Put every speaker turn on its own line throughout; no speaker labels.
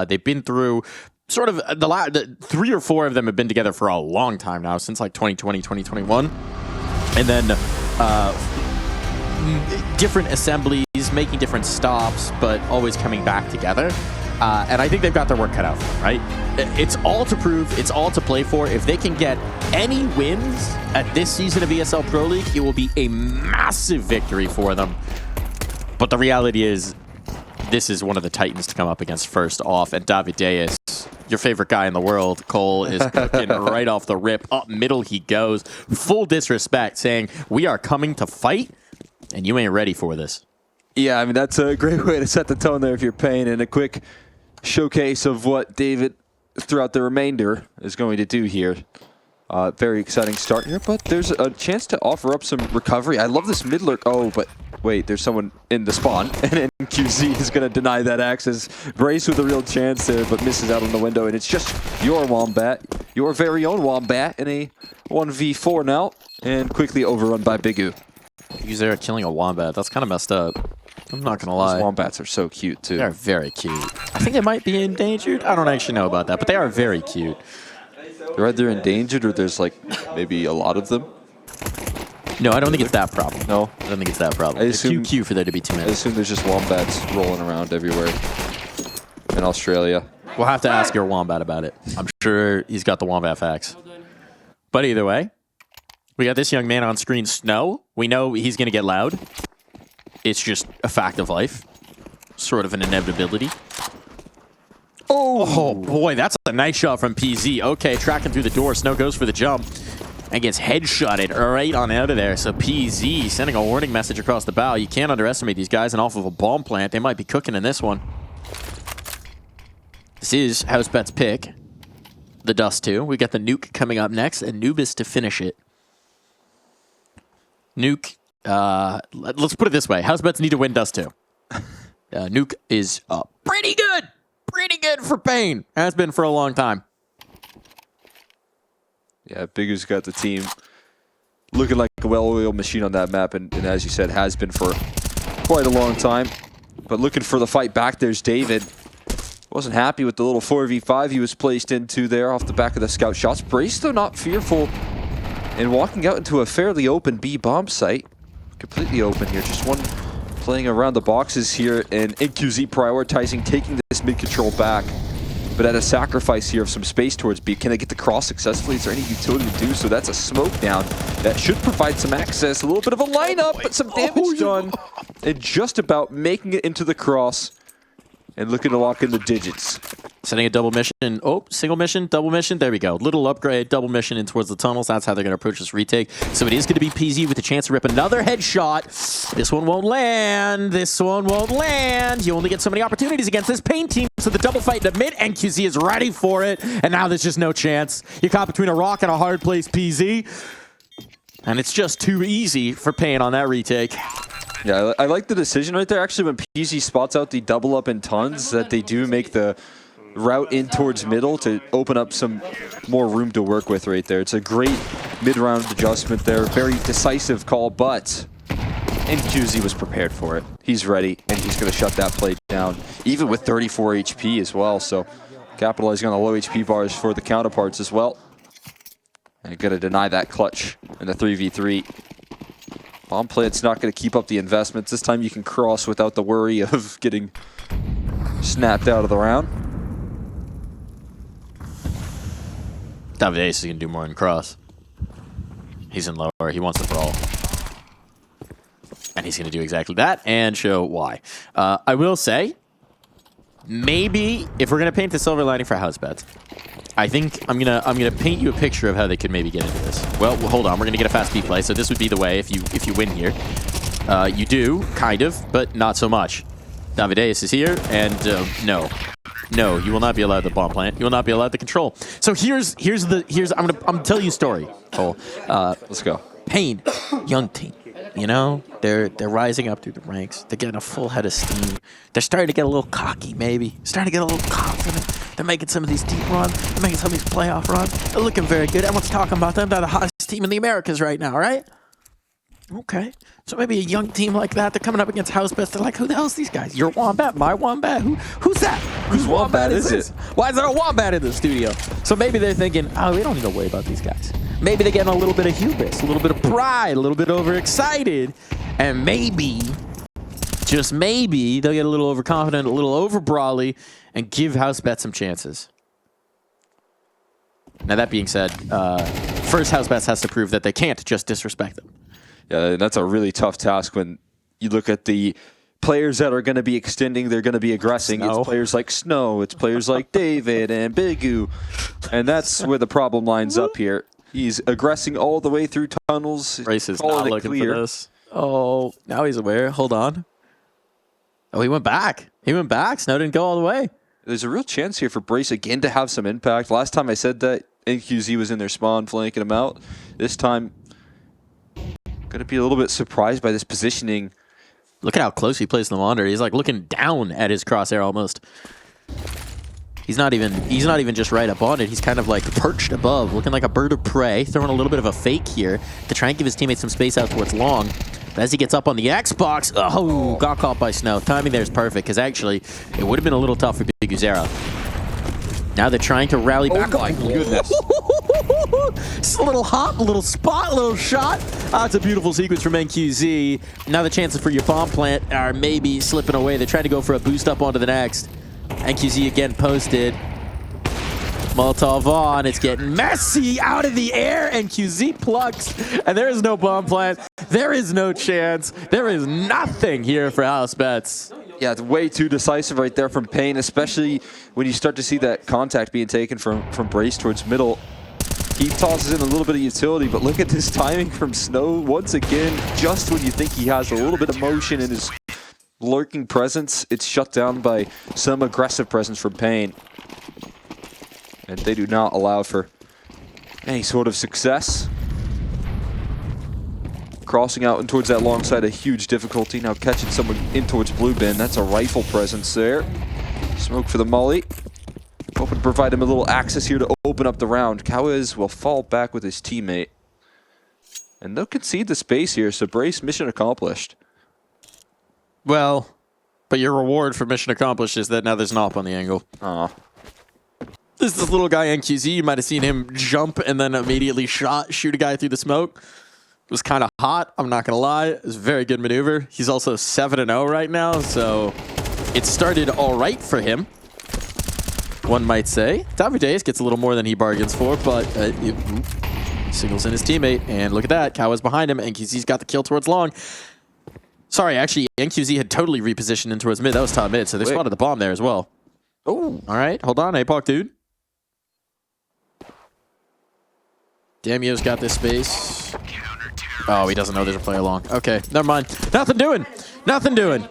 They've been through sort of the 3 or 4 of them have been together for a long time now, since like 2020, 2021. And then different assemblies, making different stops, but always coming back together. And I think they've got their work cut out for them, right? It's all to prove. It's all to play for. If they can get any wins at this season of ESL Pro League, it will be a massive victory for them. But the reality is, this is one of the titans to come up against first off. And Davideus, your favorite guy in the world, Cole, is cooking right off the rip. Up middle he goes. Full disrespect, saying, we are coming to fight, and you ain't ready for this.
Yeah, I mean, that's a great way to set the tone there if you're paiN, and a quick showcase of what David, throughout the remainder, is going to do here. Very exciting start here, but there's a chance to offer up some recovery. I love this mid lurk. Oh, but wait, there's someone in the spawn, and NQZ is going to deny that access. Brace with a real chance there, but misses out on the window, and it's just your Wombat, your very own Wombat, in a 1v4 now, and quickly overrun by Bigu.
He's there killing a Wombat. That's kind of messed up. I'm not going to lie.
Those Wombats are so cute, too.
They're very cute. I think they might be endangered. I don't actually know about that, but they are very cute.
They're either endangered or there's, like, maybe a lot of them.
No, I don't think it's that problem.
No?
I don't think it's that problem. It's too cute for there to be too many.
I assume there's just Wombats rolling around everywhere in Australia.
We'll have to ask your Wombat about it. I'm sure he's got the Wombat facts. But either way, we got this young man on screen, Snow. We know he's going to get loud. It's just a fact of life. Sort of an inevitability. Oh, boy, that's a nice shot from PZ. Okay, tracking through the door. Snow goes for the jump and gets headshotted right on out of there. So PZ sending a warning message across the bow. You can't underestimate these guys, and off of a bomb plant, they might be cooking in this one. This is Housebets' pick, the Dust2. We got the Nuke coming up next, and Nubis to finish it. Nuke, let's put it this way. Housebets need to win Dust2. Nuke is pretty good. Pretty good for paiN. Has been for a long time.
Yeah, Bigu's got the team looking like a well-oiled machine on that map, and as you said, has been for quite a long time. But looking for the fight back, there's David. Wasn't happy with the little 4v5 he was placed into there off the back of the scout shots. Brace, though, not fearful, and walking out into a fairly open B bomb site. Completely open here, just one playing around the boxes here, and NQZ prioritizing taking this mid control back, but at a sacrifice here of some space towards B. Can they get the cross successfully? Is there any utility to do so? That's a smoke down that should provide some access. A little bit of a lineup, but some damage done, and just about making it into the cross and looking to lock in the digits.
Setting a double mission. Oh, single mission, double mission. There we go. Little upgrade, double mission in towards the tunnels. That's how they're going to approach this retake. So it is going to be PZ with a chance to rip another headshot. This one won't land. This one won't land. You only get so many opportunities against this paiN team. So the double fight in the mid. NQZ is ready for it. And now there's just no chance. You're caught between a rock and a hard place, PZ. And it's just too easy for paiN on that retake.
Yeah, I like the decision right there. Actually, when PZ spots out the double up in tons, that they do make the route in towards middle to open up some more room to work with right there. It's a great mid-round adjustment there. Very decisive call, but NQZ was prepared for it. He's ready, and he's going to shut that play down, even with 34 HP as well. So capitalizing on the low HP bars for the counterparts as well. And going to deny that clutch in the 3v3. Bomb plant's not going to keep up the investments. This time you can cross without the worry of getting snapped out of the round.
Davideus is going to do more than cross. He's in lower. He wants to brawl. And he's going to do exactly that and show why. I will say, maybe if we're going to paint the silver lining for Housebets, I think I'm gonna paint you a picture of how they could maybe get into this. Well, hold on. We're gonna get a fast B play, so this would be the way if you win here. You do kind of, but not so much. Davideus is here, and no, you will not be allowed the bomb plant. You will not be allowed the control. So here's I'm gonna tell you a story. Cole.
Let's go.
paiN, young team. You know, they're rising up through the ranks. They're getting a full head of steam. They're starting to get a little cocky, maybe. Starting to get a little confident. They're making some of these deep runs. They're making some of these playoff runs. They're looking very good. Everyone's talking about them. They're the hottest team in the Americas right now, right? Okay. So maybe a young team like that, they're coming up against Housebets. They're like, who the hell is these guys? Your Wombat? My Wombat? Who's that?
Whose Wombat is it?
Why is there a Wombat in the studio? So maybe they're thinking, oh, we don't need to worry about these guys. Maybe they're getting a little bit of hubris, a little bit of pride, a little bit overexcited. And maybe, just maybe, they'll get a little overconfident, a little over-brawly, and give Housebets some chances. Now, that being said, first Housebets has to prove that they can't just disrespect them.
Yeah, that's a really tough task when you look at the players that are going to be extending, they're going to be aggressing.
Snow.
It's players like Snow, it's players like David and Bigu, and that's where the problem lines up here. He's aggressing all the way through tunnels.
Brace is
calling
not
it
looking
clear.
for this. Oh, now he's aware. Hold on. Oh, he went back. He went back. Snow didn't go all the way.
There's a real chance here for Brace again to have some impact. Last time I said that, NQZ was in their spawn flanking him out. This time, going to be a little bit surprised by this positioning.
Look at how close he plays the monitor. He's like looking down at his crosshair almost. He's not even just right up on it. He's kind of like perched above, looking like a bird of prey, throwing a little bit of a fake here to try and give his teammates some space out towards long. But as he gets up on the Xbox, oh, got caught by Snow. Timing there is perfect, because actually, it would have been a little tough for Big Uzera. Now they're trying to rally back.
Oh my goodness.
Just a little hop, a little spot, a little shot. It's a beautiful sequence from NQZ. Now the chances for your bomb plant are maybe slipping away. They're trying to go for a boost up onto the next. NQZ again posted. Molotov on. It's getting messy out of the air. NQZ plucks. And there is no bomb plant. There is no chance. There is nothing here for Housebets.
Yeah, it's way too decisive right there from paiN, especially when you start to see that contact being taken from Brace towards middle. He tosses in a little bit of utility, but look at this timing from Snow. Once again, just when you think he has a little bit of motion in his lurking presence, it's shut down by some aggressive presence from paiN. And they do not allow for any sort of success. Crossing out and towards that long side, a huge difficulty. Now catching someone in towards blue bin. That's a rifle presence there. Smoke for the molly. Hoping to provide him a little access here to open up the round. Kawez will fall back with his teammate. And they'll concede the space here, so Brace, mission accomplished.
Well, but your reward for mission accomplished is that now there's an op on the angle.
Aw.
This little guy NQZ, you might have seen him jump and then immediately shoot a guy through the smoke. It was kind of hot, I'm not going to lie. It was a very good maneuver. He's also 7-0 right now, so it started all right for him, one might say. Davides gets a little more than he bargains for, but signals in his teammate. And look at that, Kawa's behind him. NQZ's got the kill towards long. Sorry, actually, NQZ had totally repositioned in towards mid. That was top mid, so they spotted the bomb there as well. Oh, all right. Hold on, APOC, dude. Damio's got this space. Oh, he doesn't know there's a player long. Okay, never mind. Nothing doing. Nothing doing.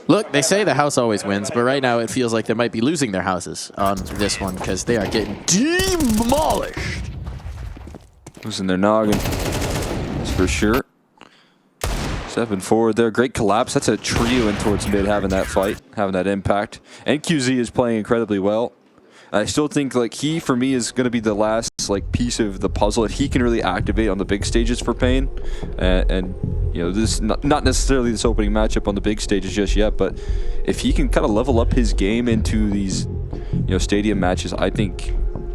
Look, they say the house always wins, but right now it feels like they might be losing their houses on this one because they are getting demolished.
Losing their noggin. That's for sure. Stepping forward there. Great collapse. That's a trio in towards mid having that fight, having that impact. And QZ is playing incredibly well. I still think like he, for me, is going to be the last like piece of the puzzle. If he can really activate on the big stages for paiN, and you know, this not necessarily this opening matchup on the big stages just yet, but if he can kind of level up his game into these, you know, stadium matches, I think,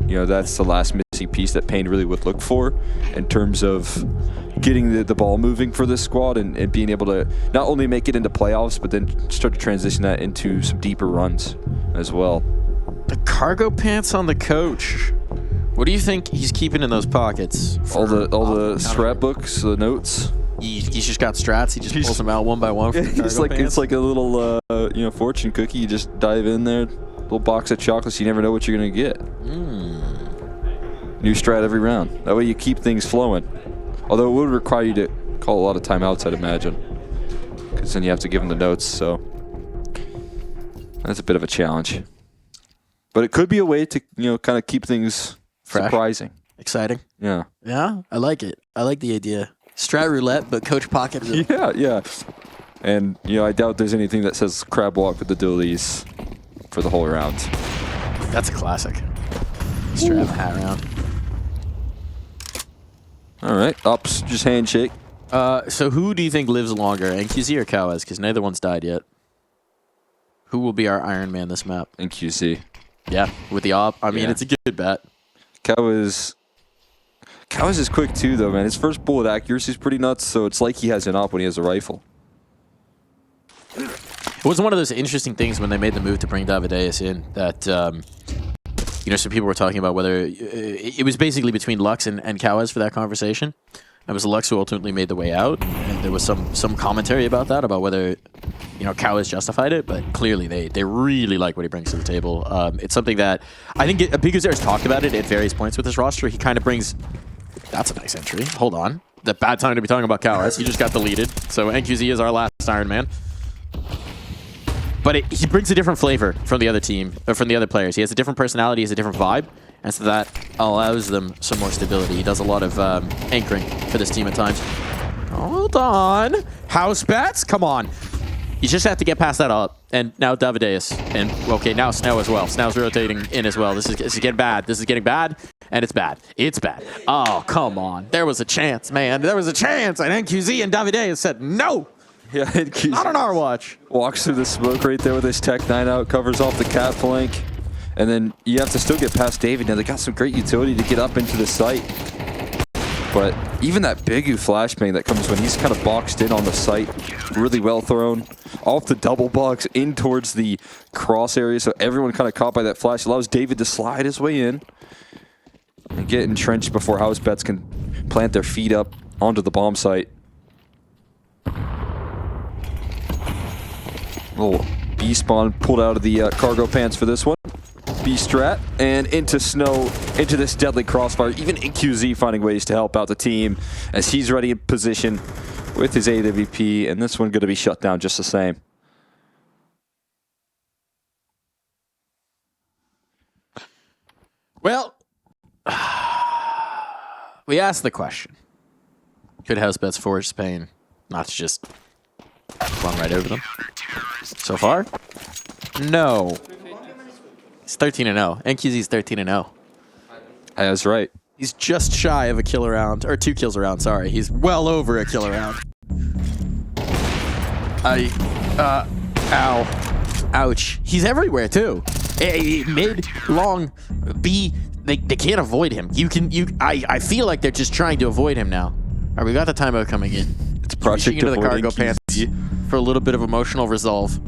you know, that's the last missing piece that paiN really would look for in terms of getting the ball moving for this squad and being able to not only make it into playoffs, but then start to transition that into some deeper runs as well.
The cargo pants on the coach. What do you think he's keeping in those pockets?
All the scrapbooks, the notes.
He's just got strats. He just pulls them out one by one. From the cargo pants.
It's like a little you know, fortune cookie. You just dive in there, little box of chocolates. You never know what you're gonna get. New strat every round. That way you keep things flowing. Although it would require you to call a lot of timeouts, I'd imagine, because then you have to give them the notes. So that's a bit of a challenge. But it could be a way to, you know, kind of keep things fresh, surprising.
Exciting.
Yeah.
Yeah, I like it. I like the idea. Strat roulette, but coach pocket.
Yeah, yeah. And, you know, I doubt there's anything that says crab walk with the dualies for the whole round.
That's a classic. Strat hat round.
All right. Ups, just handshake.
So who do you think lives longer, NQZ or Kawaz? Because neither one's died yet. Who will be our Iron Man this map?
NQZ.
Yeah, with the op. I mean, it's a good bet.
Kawaz is quick too, though, man. His first bullet accuracy is pretty nuts, so it's like he has an op when he has a rifle.
It was one of those interesting things when they made the move to bring Davideus in that, you know, some people were talking about whether it was basically between Lux and Kawaz for that conversation. It was Lux who ultimately made the way out, and there was some commentary about that, about whether, you know, Kawaz justified it, but clearly they really like what he brings to the table. It's something that I think Biguzera's talked about it at various points with his roster. He kind of brings... That's a nice entry. Hold on. The bad time to be talking about Kawaz. He just got deleted. So NQZ is our last Iron Man. But he brings a different flavor from the other team, or from the other players. He has a different personality, he has a different vibe, and so that allows them some more stability. He does a lot of anchoring for this team at times. Hold on. Housebets? Come on. You just have to get past that up. And now Davideus. And, okay, now Snow as well. Snow's rotating in as well. This is getting bad. This is getting bad. And it's bad. It's bad. Oh, come on. There was a chance, man. There was a chance. And NQZ and Davideus said, no.
Yeah, NQZ
not on our watch.
Walks through the smoke right there with his Tech 9 out, covers off the cat flank. And then you have to still get past David. Now, they got some great utility to get up into the site. But even that Bigu flashbang that comes when he's kind of boxed in on the site, really well thrown. Off the double box in towards the cross area, so everyone kind of caught by that flash. Allows David to slide his way in and get entrenched before Housebets can plant their feet up onto the bomb site. Little B spawn pulled out of the cargo pants for this one. B strat and into Snow, into this deadly crossfire. Even NQZ finding ways to help out the team as he's ready in position with his AWP, and this one going to be shut down just the same.
Well, we asked the question. Could Housebets force paiN not to just run right over them? So far, no. He's 13-0. NQZ's 13-0.
That's right.
He's just shy of a kill a round, or 2 kills a round, sorry. He's well over a kill a round. Ow. Ouch. He's everywhere, too. Mid, long, B, they can't avoid him. I feel like they're just trying to avoid him now. All right, we got the timeout coming in.
It's project
into the cargo
NQZ.
pants for a little bit of emotional resolve.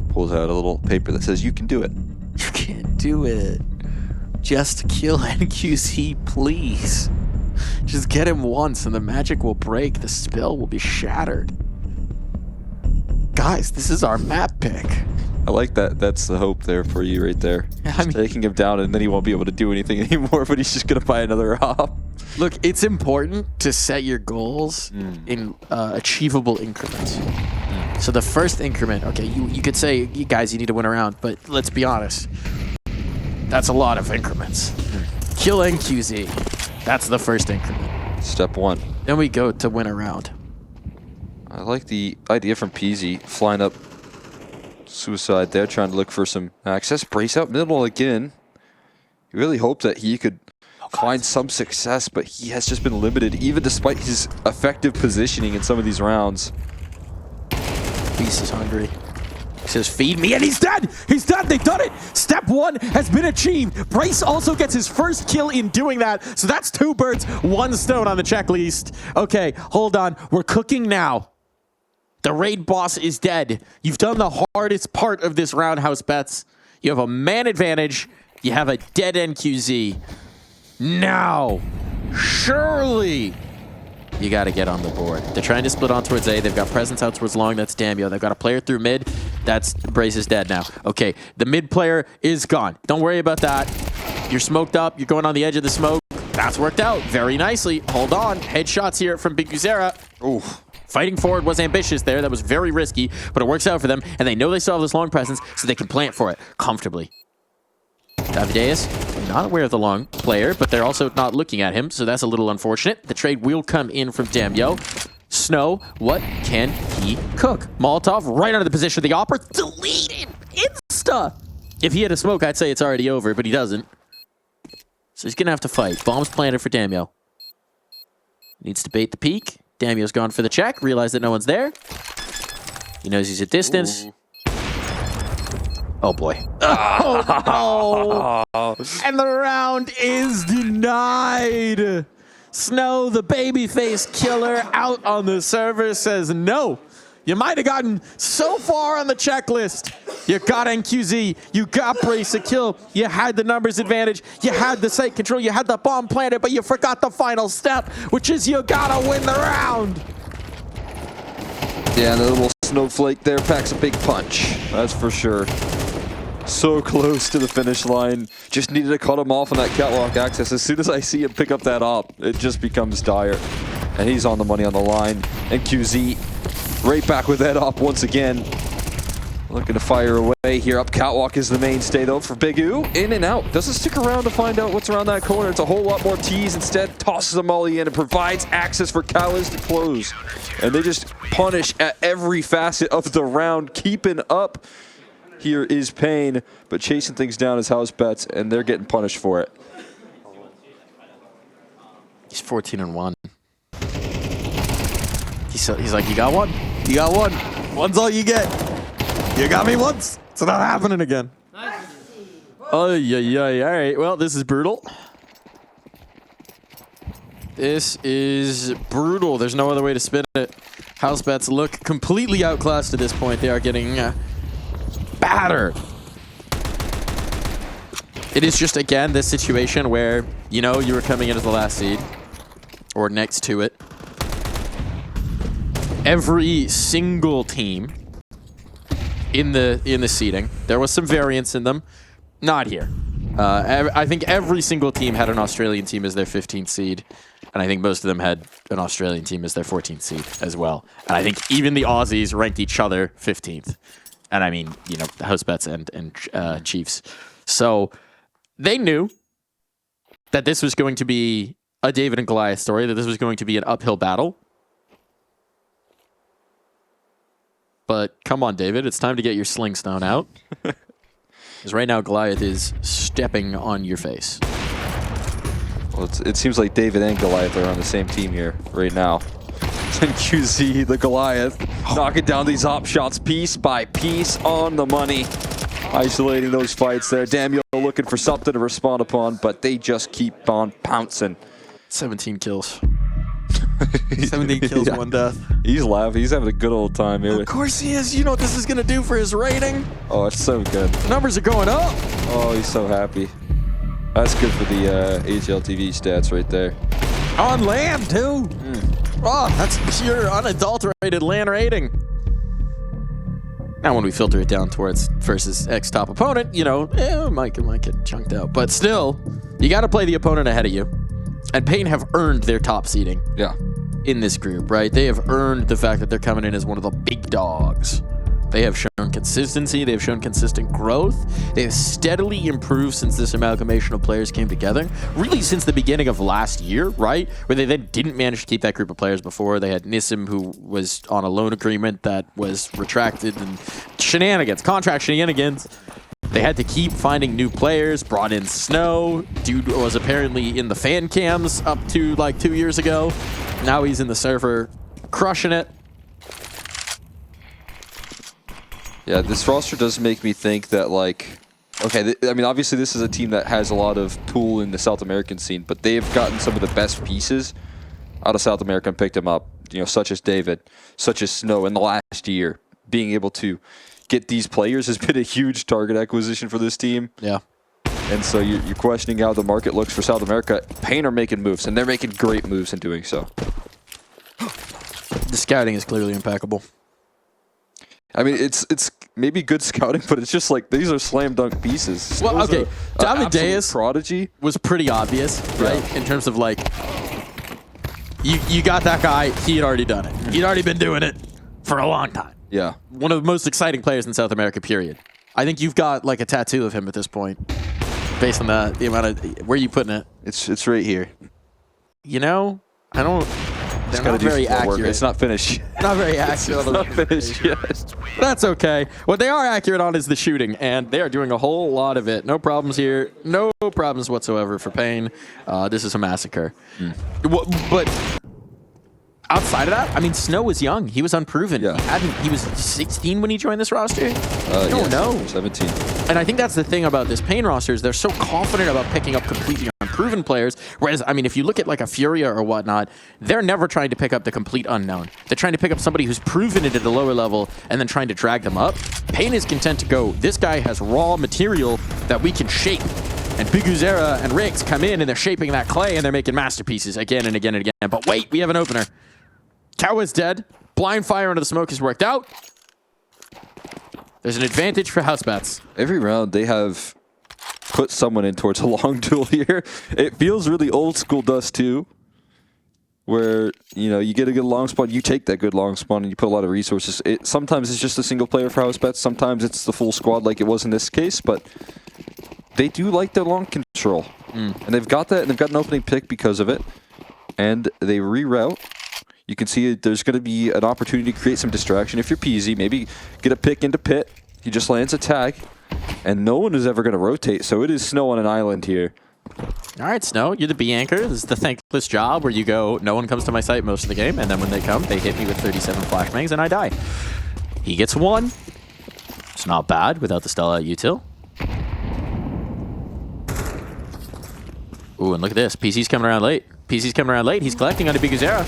Pulls out a little paper that says, you can do it.
You can't do it. Just kill NQZ, please. Just get him once and the magic will break. The spell will be shattered. Guys, this is our map pick.
I like that. That's the hope there for you right there. Just taking him down and then he won't be able to do anything anymore, but he's just going to buy another op.
Look, it's important to set your goals in achievable increments. So the first increment, okay, you could say, guys, you need to win a round, but let's be honest. That's a lot of increments. Kill NQZ. That's the first increment.
Step 1.
Then we go to win a round.
I like the idea from Peasy flying up suicide there, trying to look for some access. Brace out middle again. You really hope that he could find some success, but he has just been limited, even despite his effective positioning in some of these rounds.
Beast is hungry. He says, feed me, and he's dead! He's dead! They've done it! Step 1 has been achieved. Brace also gets his first kill in doing that, so that's 2 birds, 1 stone on the checklist. Okay, hold on. We're cooking now. The raid boss is dead. You've done the hardest part of this round, Housebets. You have a man advantage. You have a dead NQZ. Now, surely, you got to get on the board. They're trying to split on towards A. They've got presence out towards long. That's Damio. They've got a player through mid. That's Brace is dead now. Okay, the mid player is gone. Don't worry about that. You're smoked up. You're going on the edge of the smoke. That's worked out very nicely. Hold on. Headshots here from Biguzera.
Oof.
Fighting forward was ambitious there. That was very risky, but it works out for them, and they know they still have this long presence, so they can plant for it comfortably. Davideus, not aware of the long player, but they're also not looking at him, so that's a little unfortunate. The trade will come in from Damio. Snow, what can he cook? Molotov right under the position of the Opera. Deleted! Insta! If he had a smoke, I'd say it's already over, but he doesn't. So he's going to have to fight. Bombs planted for Damio. Needs to bait the peek. Damio's gone for the check. Realized that no one's there. He knows he's at distance. Ooh. Oh, boy. Oh, no. And the round is denied. Snow, the babyface killer, out on the server, says no. You might have gotten so far on the checklist. You got NQZ. You got Brace a kill. You had the numbers advantage. You had the site control. You had the bomb planted, but you forgot the final step, which is you gotta win the round.
Yeah, and the little snowflake there packs a big punch. That's for sure. So close to the finish line. Just needed to cut him off on that catwalk access. As soon as I see him pick up that op, it just becomes dire. And he's on the money on the line. And QZ right back with that op once again. Looking to fire away here. Up catwalk is the mainstay though for Big U. In and out. Doesn't stick around to find out what's around that corner. It's a whole lot more tees. Instead, tosses a molly in and provides access for Cows to close. And they just punish at every facet of the round, keeping up. Here is paiN, but chasing things down is Housebets, and they're getting punished for it.
He's 14-1. He's like, you got one? You got one. One's all you get. You got me once. It's not happening again. Oh, yeah. All right. Well, this is brutal. This is brutal. There's no other way to spin it. Housebets look completely outclassed at this point. They are getting battered. It is just, again, this situation where, you know, you were coming into the last seed, or next to it. Every single team in the seeding, there was some variance in them. Not here. I think every single team had an Australian team as their 15th seed, and I think most of them had an Australian team as their 14th seed as well. And I think even the Aussies ranked each other 15th. And I mean, you know, Housebets and Chiefs. So they knew that this was going to be a David and Goliath story, that this was going to be an uphill battle. But come on, David, it's time to get your sling stone out. Because right now, Goliath is stepping on your face.
Well, it seems like David and Goliath are on the same team here right now. And QZ, the Goliath, knocking down these op shots piece by piece on the money. Isolating those fights there. Damio looking for something to respond upon, but they just keep on pouncing.
17 kills. 17 kills, yeah. 1 death.
He's laughing. He's having a good old time here.
Of course he is. You know what this is going to do for his rating?
Oh, it's so good.
The numbers are going up.
Oh, he's so happy. That's good for the HLTV stats right there.
On land, too. Oh, that's pure unadulterated land rating. Now, when we filter it down towards versus X top opponent, you know, it might get chunked out. But still, you got to play the opponent ahead of you. And paiN have earned their top seeding. Yeah. In this group, right? They have earned the fact that they're coming in as one of the big dogs. They have shown consistency. They have shown consistent growth. They have steadily improved since this amalgamation of players came together. Really since the beginning of last year, right? Where they then didn't manage to keep that group of players before. They had Nissim, who was on a loan agreement that was retracted, and shenanigans, contract shenanigans. They had to keep finding new players, brought in Snow. Dude was apparently in the fan cams up to like 2 years ago. Now he's in the server crushing it.
Yeah, this roster does make me think that, like, okay, I mean, obviously this is a team that has a lot of pool in the South American scene, but they've gotten some of the best pieces out of South America and picked them up, you know, such as David, such as Snow in the last year. Being able to get these players has been a huge target acquisition for this team. Yeah. And so you're questioning how the market looks for South America. paiN are making moves, and they're making great moves in doing so.
The scouting is clearly impeccable.
I mean, it's maybe good scouting, but it's just like these are slam dunk pieces.
Well, okay, Davideus
prodigy
was pretty obvious, right? Yeah. In terms of like, you got that guy. He had already done it. He'd already been doing it for a long time.
Yeah,
one of the most exciting players in South America. Period. I think you've got like a tattoo of him at this point, based on the amount of where are you putting it.
It's right here.
You know, I don't. They're not very accurate.
It's not finished.
Not very accurate.
It's not finished yet.
That's okay. What they are accurate on is the shooting, and they are doing a whole lot of it. No problems here. No problems whatsoever for paiN. This is a massacre. But outside of that, I mean, Snow was young. He was unproven.
Yeah.
He was 16 when he joined this roster. I don't know.
17.
And I think that's the thing about this paiN roster is they're so confident about picking up completely unproven players. Whereas, I mean, if you look at like a Furia or whatnot, they're never trying to pick up the complete unknown. They're trying to pick up somebody who's proven it at a lower level and then trying to drag them up. paiN is content to go, this guy has raw material that we can shape. And Biguzera and Riggs come in and they're shaping that clay and they're making masterpieces again and again and again. But wait, we have an opener. Cow is dead. Blind fire under the smoke has worked out. There's an advantage for Housebets.
Every round they have put someone in towards a long duel here. It feels really old school Dust2, where you get a good long spawn, you take that good long spawn and you put a lot of resources. Sometimes it's just a single player for Housebets, sometimes it's the full squad like it was in this case, but they do like their long control. And they've got that, and they've got an opening pick because of it. And they reroute. You can see there's going to be an opportunity to create some distraction. If you're PZ, maybe get a pick into pit. He just lands a tag. And no one is ever going to rotate, so it is Snow on an island here.
All right, Snow, you're the B anchor. This is the thankless job where you go, no one comes to my site most of the game, and then when they come, they hit me with 37 flashbangs, and I die. He gets one. It's not bad without the Stella util. Ooh, and look at this. PC's coming around late. PC's coming around late. He's collecting on a Biguzera.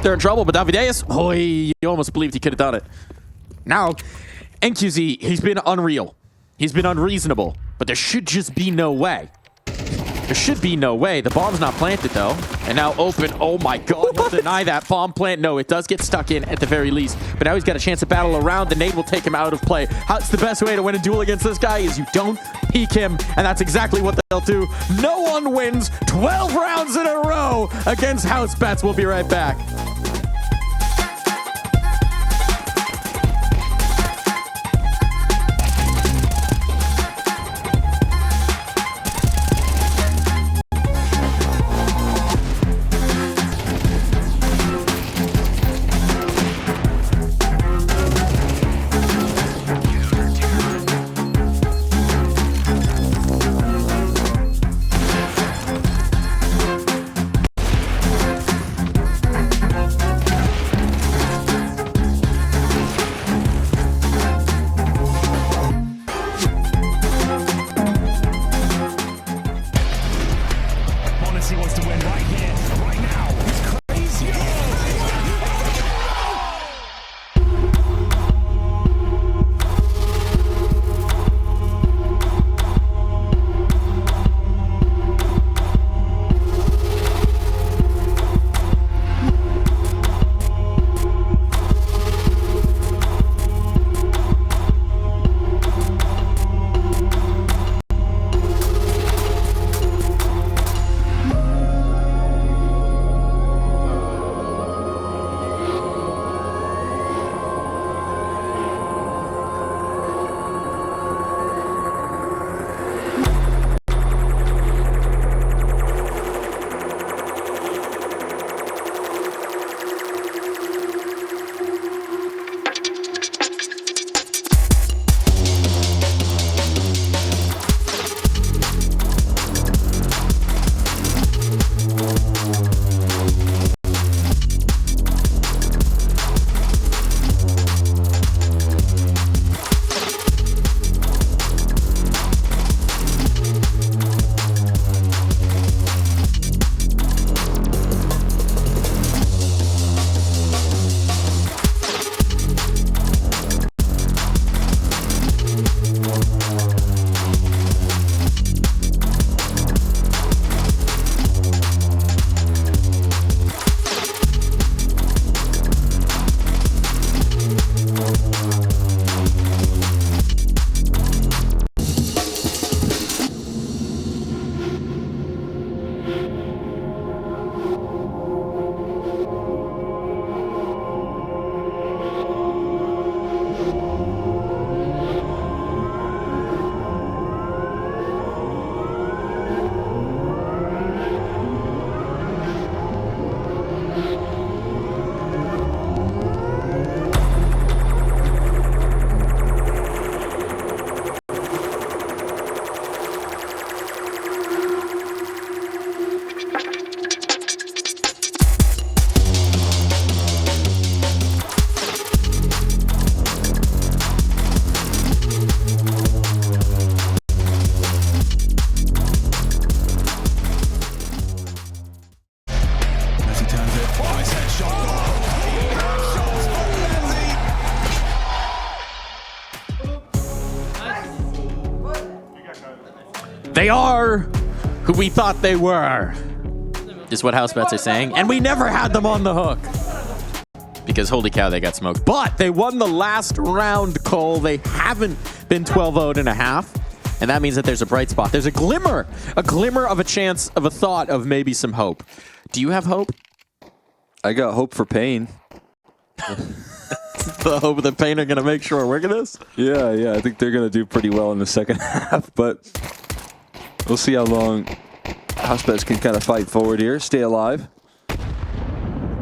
They're in trouble, but Davideus, oh, you almost believed he could have done it. Now, NQZ, he's been unreal. He's been unreasonable, but there should just be no way. There should be no way. The bomb's not planted, though. And now open. Oh, my God. He'll deny that bomb plant. No, it does get stuck in at the very least. But now he's got a chance to battle around. The nade will take him out of play. How's the best way to win a duel against this guy is you don't peek him. And that's exactly what they'll do. No one wins 12 rounds in a row against Housebets. We'll be right back. They are who we thought they were, is what Housebets are saying. And we never had them on the hook. Because holy cow, they got smoked. But they won the last round, Cole. They haven't been 12-0 and a half. And that means that there's a bright spot. There's a glimmer of a chance, of a thought of maybe some hope. Do you have hope?
I got hope for paiN.
The hope that paiN are going to make sure we're working this?
Yeah. I think they're going to do pretty well in the second half. But we'll see how long Housebets can kind of fight forward here, stay alive.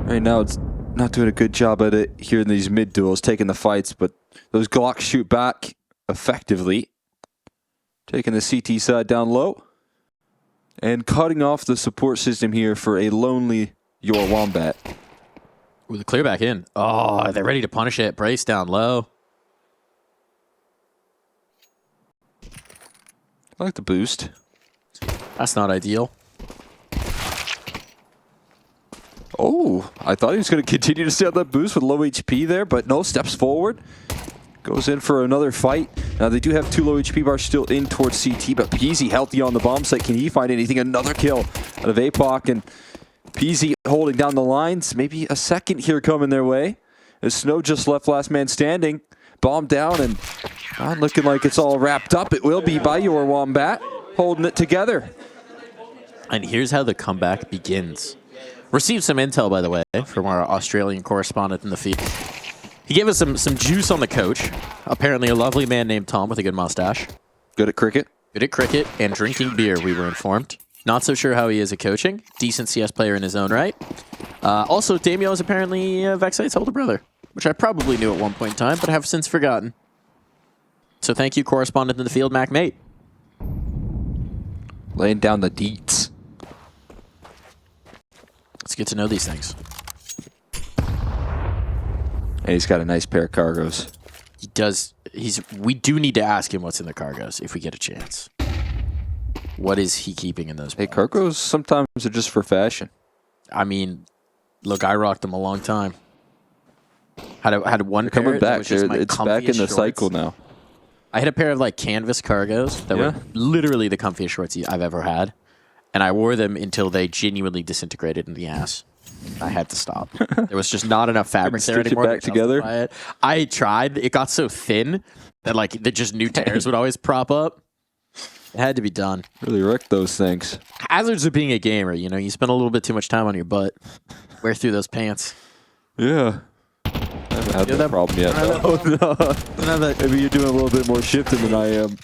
Right now, it's not doing a good job at it here in these mid duels, taking the fights, but those Glocks shoot back effectively. Taking the CT side down low. And cutting off the support system here for a lonely Your Wombat.
With a clear back in. Oh, they're ready to punish it. Brace down low.
I like the boost.
That's not ideal.
Oh, I thought he was going to continue to stay on that boost with low HP there, but no, steps forward. Goes in for another fight. Now, they do have 2 low HP bars still in towards CT, but PZ healthy on the bomb site. Can he find anything? Another kill out of APOC, and PZ holding down the lines. Maybe a second here coming their way. As Snow just left last man standing. Bomb down, and not looking like it's all wrapped up. It will be by Your Wombat, holding it together.
And here's how the comeback begins. Received some intel, by the way, from our Australian correspondent in the feed. He gave us some juice on the coach. Apparently a lovely man named Tom with a good mustache.
Good at cricket.
Good at cricket and drinking beer, we were informed. Not so sure how he is at coaching. Decent CS player in his own right. Also, Damio is apparently Vexite's older brother, which I probably knew at one point in time, but have since forgotten. So thank you, correspondent in the field, Mac Mate.
Laying down the deets.
It's good to know these things.
And he's got a nice pair of cargos.
He does. We do need to ask him what's in the cargos if we get a chance. What is he keeping in those?
Hey, cargos sometimes are just for fashion.
I mean, look, I rocked them a long time. Had one pair.
Coming back.
It's
back in the cycle now.
I had a pair of like canvas cargos that were literally the comfiest shorts I've ever had. And I wore them until they genuinely disintegrated in the ass. I had to stop. There was just not enough fabric there anymore.
Stitch it back together?
I tried. It got so thin that like just new tears would always prop up. It had to be done.
Really wrecked those things.
Hazards of being a gamer. You know, you spend a little bit too much time on your butt. Wear through those pants.
Yeah. I haven't had that problem yet. No. Maybe you're doing a little bit more shifting than I am.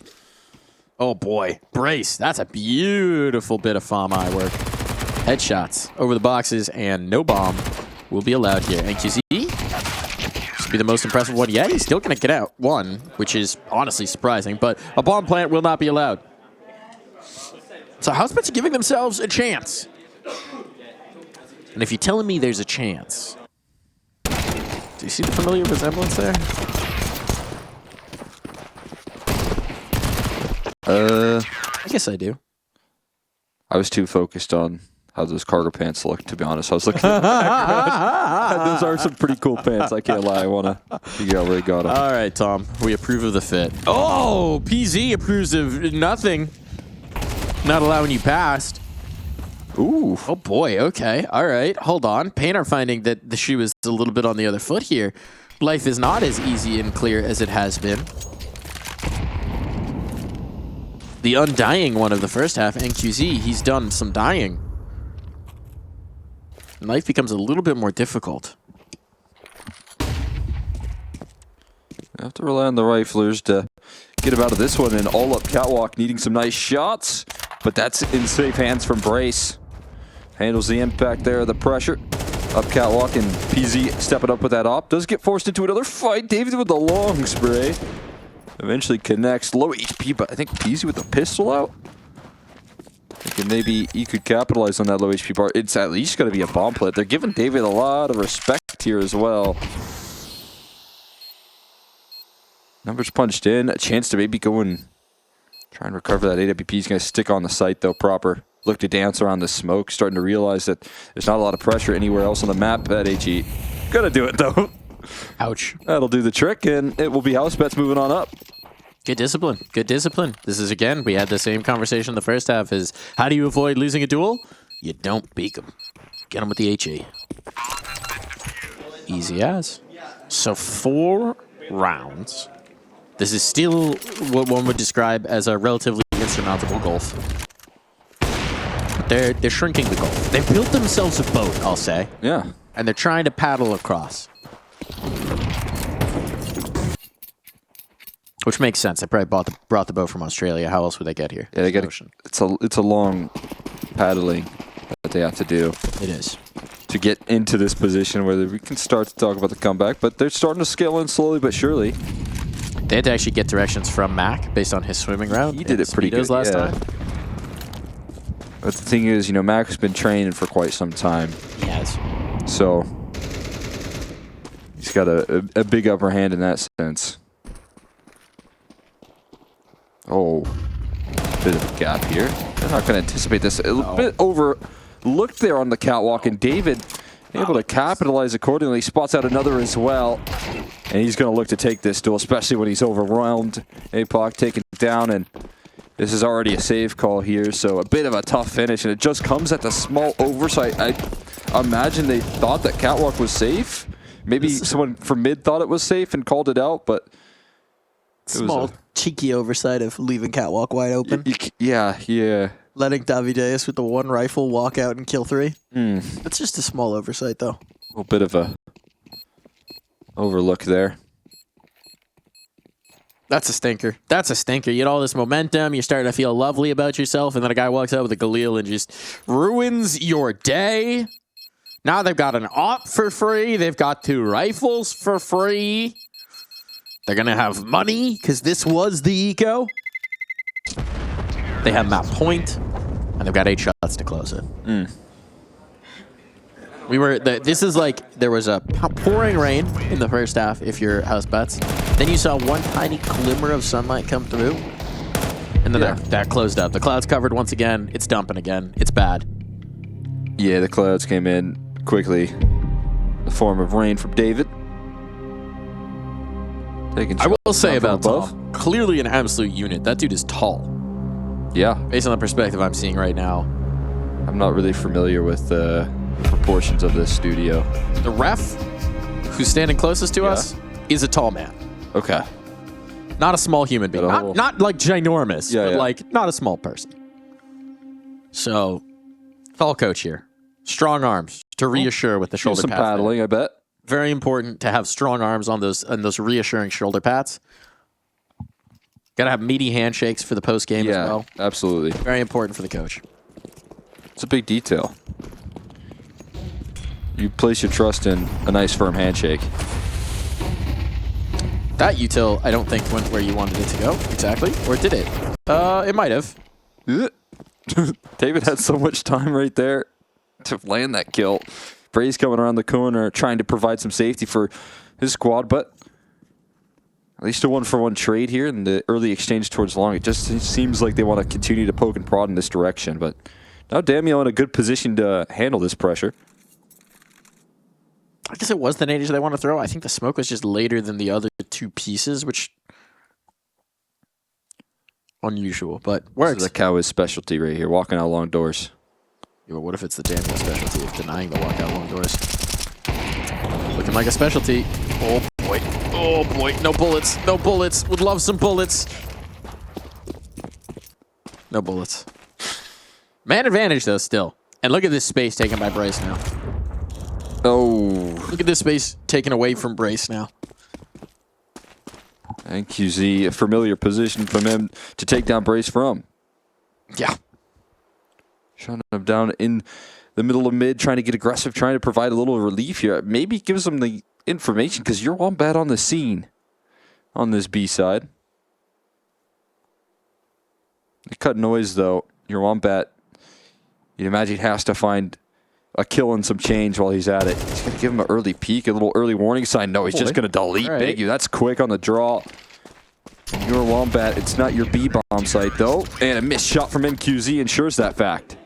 Oh boy. Brace. That's a beautiful bit of farm eye work. Headshots over the boxes, and no bomb will be allowed here. And QZ should be the most impressive one yet. He's still going to get out one, which is honestly surprising, but a bomb plant will not be allowed. So Housebets are giving themselves a chance. And if you're telling me there's a chance, do you see the familiar resemblance there? I guess I do.
I was too focused on how those cargo pants look, to be honest. I was looking at the background. Those are some pretty cool pants, I can't lie. I want to figure out where he got them.
All right, Tom. We approve of the fit. Oh, PZ approves of nothing. Not allowing you past.
Ooh.
Oh, boy. Okay. All right. Hold on. paiN are finding that the shoe is a little bit on the other foot here. Life is not as easy and clear as it has been. The undying one of the first half, NQZ, he's done some dying. Life becomes a little bit more difficult.
You have to rely on the riflers to get him out of this one. And all-up catwalk needing some nice shots. But that's in safe hands from Brace. Handles the impact there, the pressure. Up catwalk, and PZ stepping up with that op. Does get forced into another fight. David with the long spray. Eventually connects. Low HP, but I think PZ with the pistol out. Thinking maybe he could capitalize on that low HP bar. It's at least going to be a bomb plant. They're giving David a lot of respect here as well. Numbers punched in. A chance to maybe go and try and recover that AWP. He's going to stick on the site, though, proper. look to dance around the smoke, starting to realize that there's not a lot of pressure anywhere else on the map at HE. Gonna do it, though.
Ouch.
That'll do the trick, and it will be Housebets moving on up.
Good discipline. Good discipline. This is, again, we had the same conversation in the first half, is how do you avoid losing a duel? You don't beak them. Get them with the HE. Easy as. So 4 rounds. This is still what one would describe as a relatively insurmountable gulf. They're shrinking the gulf. They built themselves a boat, I'll say.
Yeah.
And they're trying to paddle across. Which makes sense. They probably brought the boat from Australia. How else would they get here?
Yeah, they get it's a long paddling that they have to do.
It is.
To get into this position where we can start to talk about the comeback, but they're starting to scale in slowly but surely.
They had to actually get directions from Mac based on his swimming route.
He did it pretty good
last time.
But the thing is, you know, Mac's been training for quite some time.
He has.
So he's got a big upper hand in that sense. Oh, bit of a gap here. They're not going to anticipate this. A bit overlooked there on the catwalk, and David able to capitalize accordingly. Spots out another as well, and he's going to look to take this duel, especially when he's overwhelmed. APOC taken down, and this is already a save call here, so a bit of a tough finish, and it just comes at the small oversight. I imagine they thought that catwalk was safe. Maybe someone from mid thought it was safe and called it out, but
small, cheeky oversight of leaving catwalk wide open.
Yeah.
Letting Davideus with the 1 rifle walk out and kill 3. That's just a small oversight, though.
A little bit of a overlook there.
That's a stinker. That's a stinker. You get all this momentum. You're starting to feel lovely about yourself, and then a guy walks out with a Galil and just ruins your day. Now they've got an op for free. They've got 2 rifles for free. They're going to have money because this was the eco. They have map point, and they've got 8 shots to close it. This is like there was a pouring rain in the first half if you're Housebets. Then you saw one tiny glimmer of sunlight come through, and then that closed up. The clouds covered once again. It's dumping again. It's bad.
Yeah, the clouds came in quickly. The form of rain from David.
I will say about Tom, clearly an absolute unit. That dude is tall.
Yeah.
Based on the perspective I'm seeing right now.
I'm not really familiar with the proportions of this studio.
The ref, who's standing closest to us, is a tall man.
Okay.
Not a small human being. Not like ginormous, but like not a small person. So, tall coach here. Strong arms to reassure with the shoulder pats.
Some paddling, I bet.
Very important to have strong arms on those reassuring shoulder pats. Got to have meaty handshakes for the post game as well.
Absolutely.
Very important for the coach.
It's a big detail. You place your trust in a nice firm handshake.
That util, I don't think went where you wanted it to go exactly, or did it? It might have.
David had so much time right there to land that kill. Bray's coming around the corner, trying to provide some safety for his squad, but at least a 1-for-1 trade here in the early exchange towards long. It just seems like they want to continue to poke and prod in this direction, but now Damiel in a good position to handle this pressure.
I guess it was the nades they want to throw. I think the smoke was just later than the other 2 pieces, which unusual, but works.
This is a Cowboys specialty right here, walking out long doors.
Yeah, but what if it's the Damiel specialty of denying the walkout long doors? Looking like a specialty. Oh boy. Oh boy. No bullets. No bullets. Would love some bullets. No bullets. Man advantage though still. And look at this space taken by Brace now.
Oh.
Look at this space taken away from Brace now.
And QZ, a familiar position from him to take down Brace from.
Yeah.
Shutting him down in the middle of mid, trying to get aggressive, trying to provide a little relief here. Maybe gives them the information because you're Wombat on the scene on this B side. They cut noise though. Your Wombat, you'd imagine, has to find a kill and some change while he's at it. He's going to give him an early peek, a little early warning sign. No, he's just going to delete Big U. That's quick on the draw. Your Wombat, it's not your B-bomb site though. And a missed shot from MQZ ensures that fact.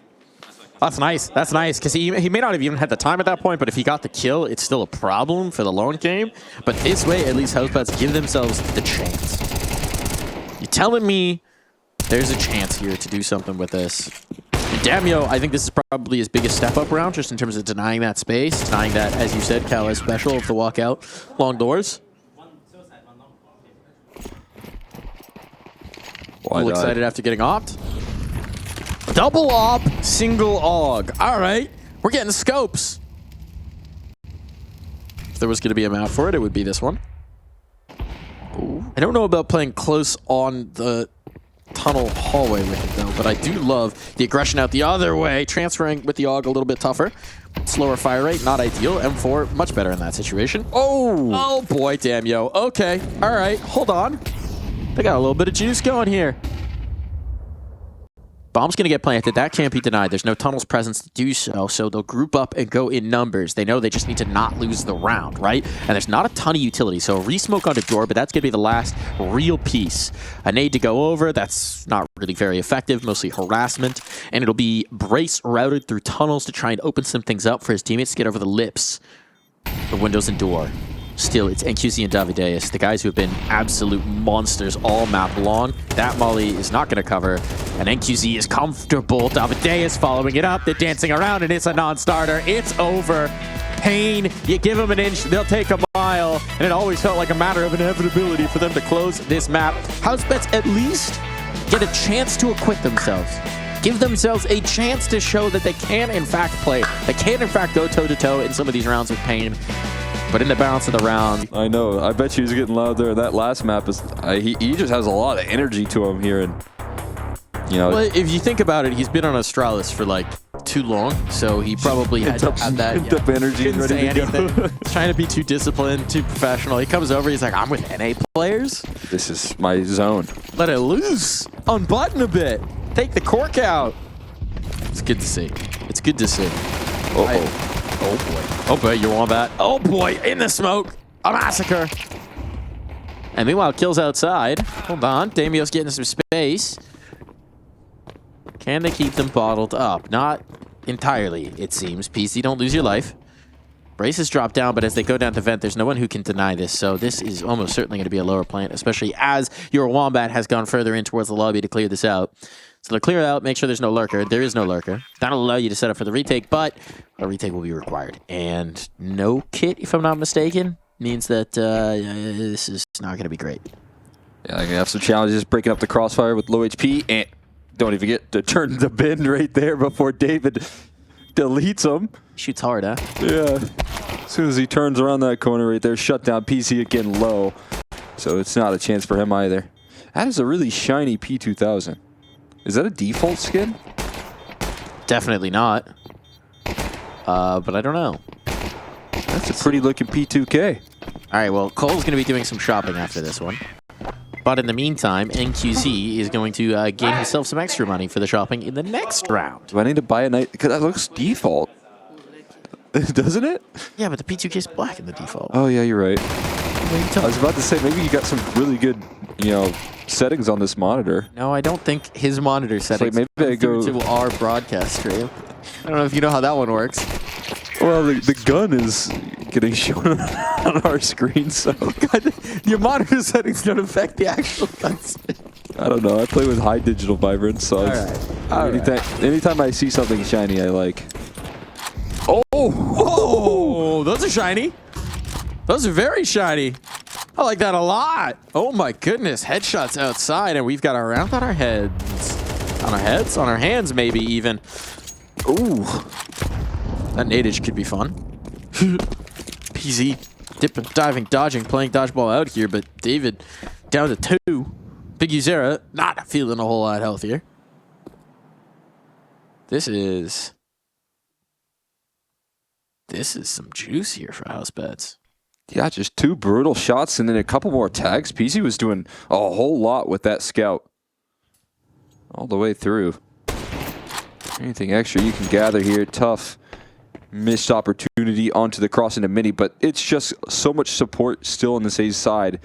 That's nice. That's nice, because he may not have even had the time at that point, but if he got the kill, it's still a problem for the long game. But this way, at least Housebets give themselves the chance. You're telling me there's a chance here to do something with this. And Damio, I think this is probably his biggest step-up round, just in terms of denying that space, denying that, as you said, Cal is special of the walkout long doors. A little excited after getting opt. Double op, single AUG. All right, we're getting scopes. If there was going to be a map for it, it would be this one. Ooh. I don't know about playing close on the tunnel hallway with it, though, but I do love the aggression out the other way. Transferring with the AUG a little bit tougher. Slower fire rate, not ideal. M4, much better in that situation. Oh boy, damn yo. Okay, all right, hold on. They got a little bit of juice going here. Bomb's going to get planted. That can't be denied. There's no tunnel's presence to do so, so they'll group up and go in numbers. They know they just need to not lose the round, right? And there's not a ton of utility, so a re-smoke on the door, but that's going to be the last real piece. A nade to go over. That's not really very effective, mostly harassment. And it'll be Brace routed through tunnels to try and open some things up for his teammates to get over the lips. The windows and door. Still, it's NQZ and Davideus, the guys who have been absolute monsters all map long. That molly is not going to cover, and NQZ is comfortable. Davideus following it up. They're dancing around, and it's a non-starter. It's over. paiN, you give them an inch, they'll take a mile, and it always felt like a matter of inevitability for them to close this map. Housebets at least get a chance to acquit themselves. Give themselves a chance to show that they can, in fact, play. They can, in fact, go toe-to-toe in some of these rounds with paiN. But in the balance of the round,
I know. I bet you he's getting loud there. That last map is he just has a lot of energy to him here, and you know.
Well, if you think about it, he's been on Astralis for like too long, so he probably had to have that
up energy,
ready
say
to go. He's trying to be too disciplined, too professional. He comes over, he's like, "I'm with NA players.
This is my zone.
Let it loose, unbutton a bit, take the cork out." It's good to see. It's good to see. Oh boy. Oh boy, you want that? Oh boy, in the smoke. A massacre. And meanwhile, kills outside. Hold on. Damio's getting some space. Can they keep them bottled up? Not entirely, it seems. PC, don't lose your life. Braces drop down, but as they go down to vent, there's no one who can deny this. So this is almost certainly going to be a lower plant, especially as your Wombat has gone further in towards the lobby to clear this out. So they'll clear it out, make sure there's no lurker. There is no lurker. That'll allow you to set up for the retake, but a retake will be required. And no kit, if I'm not mistaken, means that this is not going to be great.
Yeah, they're going to have some challenges breaking up the crossfire with low HP. And don't even get to turn the bin right there before David deletes him.
Shoots hard, huh?
Yeah. As soon as he turns around that corner right there, shut down. PC again low. So it's not a chance for him either. That is a really shiny P2000. Is that a default skin?
Definitely not. But I don't know.
That's a pretty looking P2K.
All right, well, Cole's going to be doing some shopping after this one. But in the meantime, NQZ is going to gain himself some extra money for the shopping in the next round.
Do I need to buy a night? Because that looks default. Doesn't it?
Yeah, but the P2K is black in the default.
Oh, yeah, you're right. I was about to say, maybe you got some really good, settings on this monitor.
No, I don't think his monitor settings
maybe I go
to our broadcast stream. I don't know if you know how that one works.
Well, the gun is getting shown on our screen, so
God, your monitor settings don't affect the actual gun stick.
I don't know. I play with high digital vibrance, so anytime I see something shiny, I like.
Oh, those are shiny. Those are very shiny. I like that a lot. Oh my goodness, headshots outside, and we've got our round on our heads. On our heads? On our hands, maybe even. Ooh. That nadage could be fun. PZ dipping, diving, dodging, playing dodgeball out here, but David down to 2. Big Uzera not feeling a whole lot healthier. This is some juice here for Housebets.
Yeah, just 2 brutal shots and then a couple more tags. PC was doing a whole lot with that scout. All the way through. Anything extra you can gather here. Tough missed opportunity onto the cross into mini, but it's just so much support still on this A side.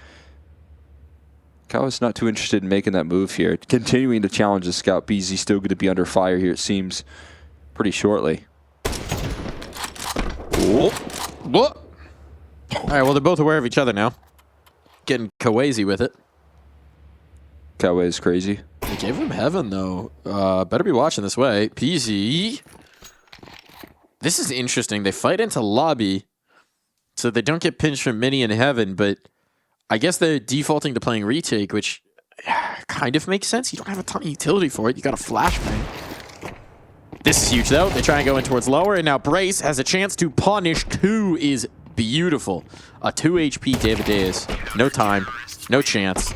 Kawa's not too interested in making that move here. Continuing to challenge the scout. BZ still going to be under fire here, it seems. pretty shortly.
Oh. What? All right, well, they're both aware of each other now. Getting crazy with it.
Cowway is crazy.
They gave him heaven, though. Better be watching this way. PZ. This is interesting. They fight into lobby, so they don't get pinched from mini in heaven, but I guess they're defaulting to playing retake, which kind of makes sense. You don't have a ton of utility for it. You got a flashbang. This is huge, though. They try and go in towards lower, and now Brace has a chance to punish. 2 is beautiful. A 2 HP David Davis. No time. No chance.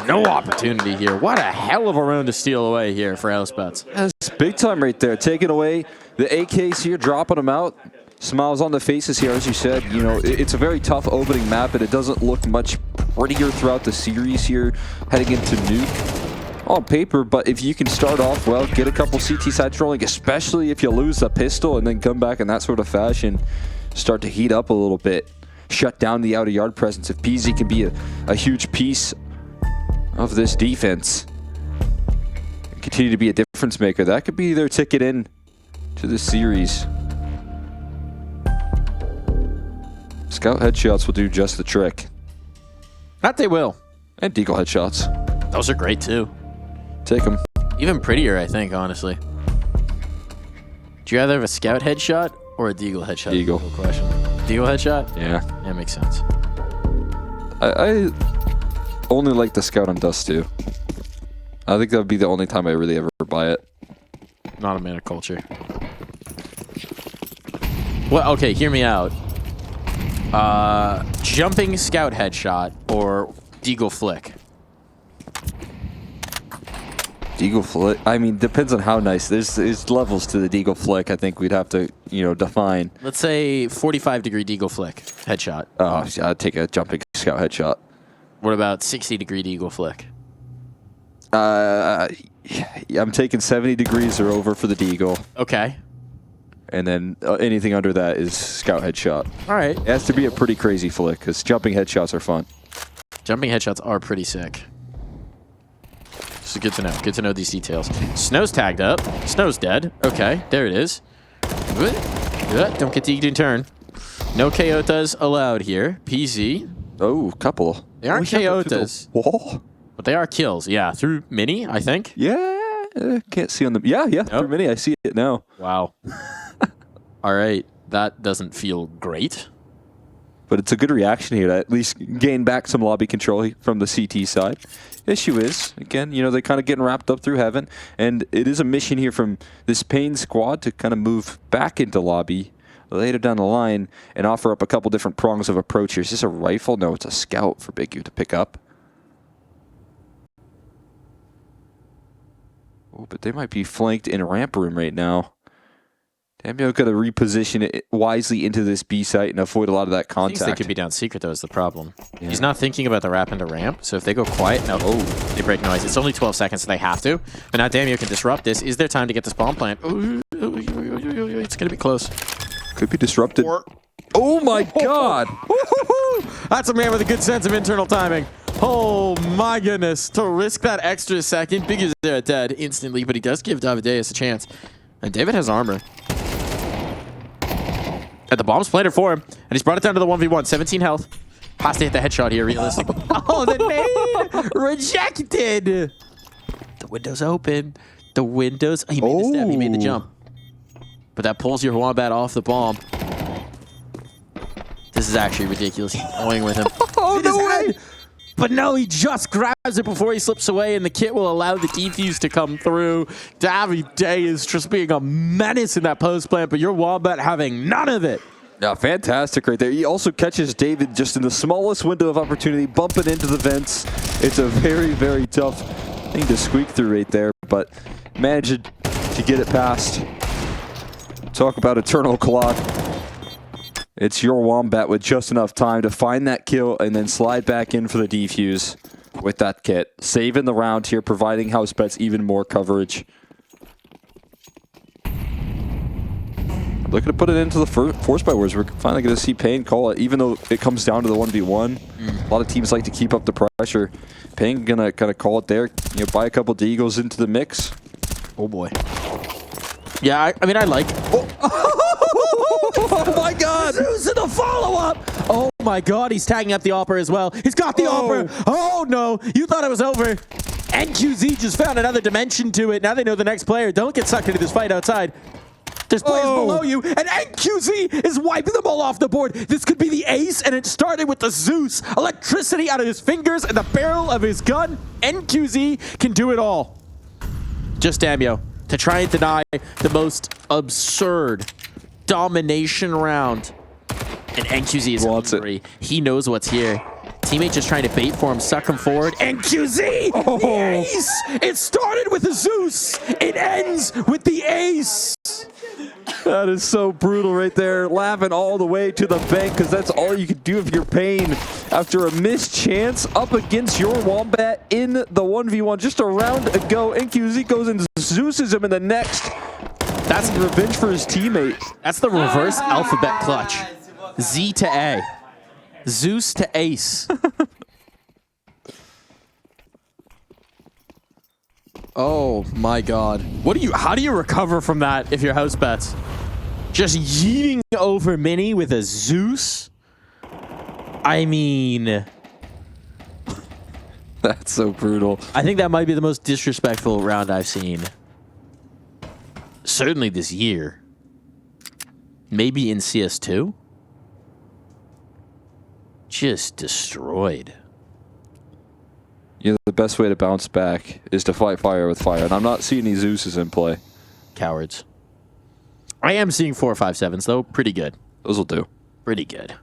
No opportunity here. What a hell of a round to steal away here for Housebets.
That's big time right there. Taking away the AKs here, dropping them out. Smiles on the faces here, as you said. You know, it's a very tough opening map, and it doesn't look much prettier throughout the series here, heading into Nuke on paper. But if you can start off well, get a couple CT sides rolling, especially if you lose the pistol and then come back in that sort of fashion, start to heat up a little bit, shut down the outer yard presence. If PZ can be a huge piece of this defense, continue to be a difference maker, that could be their ticket in to this series. Scout headshots will do just the trick.
That they will.
And deagle headshots.
Those are great, too.
Take them.
Even prettier, I think, honestly. Do you rather have a scout headshot or a deagle headshot?
Deagle.
Question. Deagle headshot?
Yeah.
That makes sense.
I only like the scout on Dust2. I think that would be the only time I really ever buy it.
Not a man of culture. Well, okay, hear me out. Jumping scout headshot or deagle flick?
Deagle flick? I mean, depends on how nice. There's levels to the deagle flick. I think we'd have to, you know, define.
Let's say 45-degree deagle flick headshot.
Oh, yeah, I'd take a jumping scout headshot.
What about 60-degree deagle flick?
Yeah, I'm taking 70 degrees or over for the deagle.
Okay.
And then anything under that is scout headshot.
All right.
It has to be a pretty crazy flick because jumping headshots are fun.
Jumping headshots are pretty sick. This is good to know. Good to know these details. Snow's tagged up. Snow's dead. Okay, there it is. Good. Don't get deagled in turn. No Koyotas allowed here. PZ.
Oh, couple.
They aren't Koyotas,
Wall?
but they are kills. Yeah, through mini, I think.
Yeah, can't see on the. Yeah,
Nope.
through mini. I see it now.
Wow. All right, that doesn't feel great.
But it's a good reaction here to at least gain back some lobby control from the CT side. Issue is, again, you know, they're kind of getting wrapped up through heaven, and it is a mission here from this paiN squad to kind of move back into lobby later down the line and offer up a couple different prongs of approach here. Is this a rifle? No, it's a scout for Big U to pick up. Oh, but they might be flanked in ramp room right now. Damio got to reposition it wisely into this B site and avoid a lot of that contact.
Thinks they could be down secret, though, is the problem.
Yeah.
He's not thinking about the wrap into ramp, so if they go quiet, now, they break noise. It's only 12 seconds, so they have to. But now Damio can disrupt this. Is there time to get this bomb plant? It's going to be close.
Could be disrupted. Oh my god!
That's a man with a good sense of internal timing. Oh my goodness. To risk that extra second, Big is there dead instantly, but he does give Davideus a chance. And David has armor. And the bomb's planted for him, and he's brought it down to the 1v1. 17 health. Has to hit the headshot here, realistically. Oh, the nade! Rejected! The window's open. The window's... He made the step. He made the jump. But that pulls your wombat off the bomb. This is actually ridiculous. He's toying with him.
Oh, no way!
But no, he just grabs it before he slips away, and the kit will allow the defuse to come through. Davide is just being a menace in that post plant, but your Wombat having none of it.
Yeah, fantastic right there. He also catches David just in the smallest window of opportunity, bumping into the vents. It's a very, very tough thing to squeak through right there, but managed to get it past. Talk about eternal clock. It's your Wombat with just enough time to find that kill and then slide back in for the defuse with that kit. Saving the round here, providing Housebets even more coverage. Looking to put it into the force by wars. We're finally going to see paiN call it, even though it comes down to the 1v1. A lot of teams like to keep up the pressure. paiN gonna kind of call it there. You know, buy a couple deagles into the mix.
Oh boy. Yeah, I mean, I like.
Oh my God!
Zeus in the follow-up! Oh my God, he's tagging up the Opera as well. He's got the Opera. Oh no, you thought it was over. NQZ just found another dimension to it. Now they know the next player. Don't get sucked into this fight outside. There's players below you, and NQZ is wiping them all off the board. This could be the ace, and it started with the Zeus. Electricity out of his fingers and the barrel of his gun. NQZ can do it all. Just Damio to try and deny the most absurd domination round. And NQZ is hungry. He knows what's here. Teammate just trying to bait for him, suck him forward. NQZ, the ace! It started with the Zeus. It ends with the ace.
That is so brutal right there. Laughing all the way to the bank because that's all you can do if you're paiN. After a missed chance up against your Wombat in the 1v1 just a round ago. NQZ goes and Zeus's him in the next. That's revenge for his teammate.
That's the reverse alphabet clutch. Z to A. Zeus to ace. Oh my God. How do you recover from that if you're Housebets? Just yeeting over Mini with a Zeus? I mean,
that's so brutal.
I think that might be the most disrespectful round I've seen. Certainly this year. Maybe in CS2? Just destroyed.
You know, the best way to bounce back is to fight fire with fire, and I'm not seeing any Zeus's in play.
Cowards. I am seeing 4 5 7s though. Pretty good.
Those will do.
Pretty good.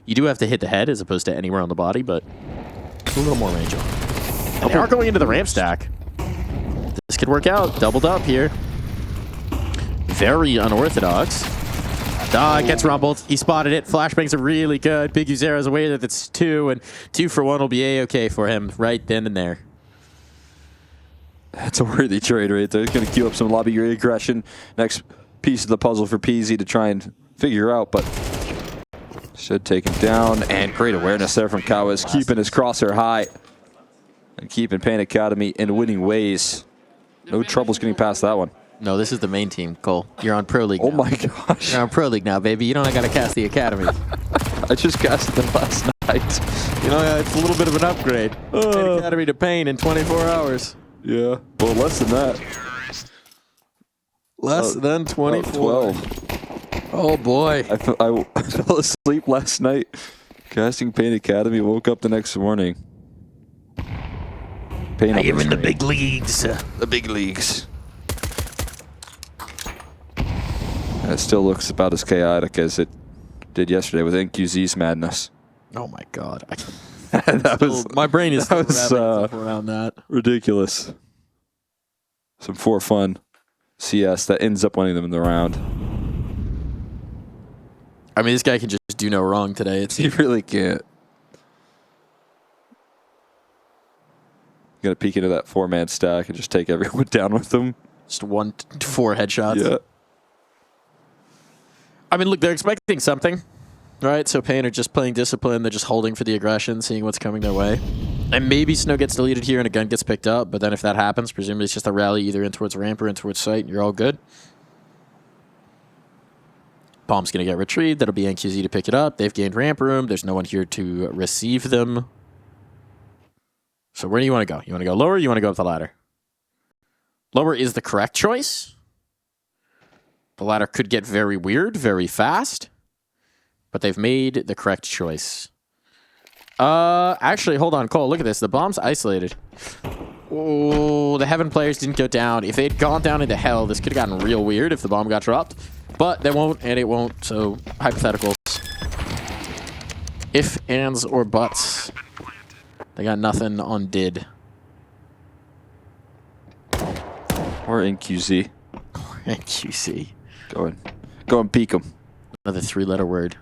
You do have to hit the head as opposed to anywhere on the body, but a little more range on. And they are going into the ramp stack. This could work out. Doubled up here. Very unorthodox. Gets rumbled. He spotted it. Flashbangs are really good. Big Uzero's away that it's 2, and 2 for 1 will be A-okay for him right then and there.
That's a worthy trade right there. It's going to queue up some lobby aggression. Next piece of the puzzle for paiN to try and figure out, but should take him down. And great awareness there from Kawis, keeping his crosshair high and keeping paiN Academy in winning ways. No troubles getting past that one.
No, this is the main team, Cole. You're on Pro League now.
Oh my gosh.
You're on Pro League now, baby. You don't got to cast the Academy.
I just casted them last night.
You know, it's a little bit of an upgrade. PaiN Academy to paiN in 24 hours.
Yeah. Well, less than that.
Less than 24.
12.
Oh, boy.
I fell asleep last night casting paiN Academy. Woke up the next morning.
I am in the big leagues.
The big leagues. It still looks about as chaotic as it did yesterday with NQZ's madness.
Oh my God!
My
brain is still
was
around that.
Ridiculous. Some for fun CS that ends up winning them in the round.
I mean, this guy can just do no wrong today.
He really can't. Gonna peek into that 4-man stack and just take everyone down with them.
Just 4 headshots.
Yeah.
I mean, look, they're expecting something, right? So paiN are just playing discipline. They're just holding for the aggression, seeing what's coming their way. And maybe Snow gets deleted here and a gun gets picked up, but then if that happens, presumably it's just a rally either in towards ramp or in towards site, and you're all good. Bomb's going to get retrieved. That'll be NQZ to pick it up. They've gained ramp room. There's no one here to receive them. So where do you want to go? You want to go lower or you want to go up the ladder? Lower is the correct choice. The ladder could get very weird, very fast. But they've made the correct choice. Actually, hold on, Cole. Look at this. The bomb's isolated. Oh, the Heaven players didn't go down. If they'd gone down into hell, this could have gotten real weird if the bomb got dropped. But they won't, and it won't. So, hypotheticals. If, ands, or buts. They got nothing on did.
Or NQZ.
Or NQZ.
Go and peek them.
Another 3-letter word.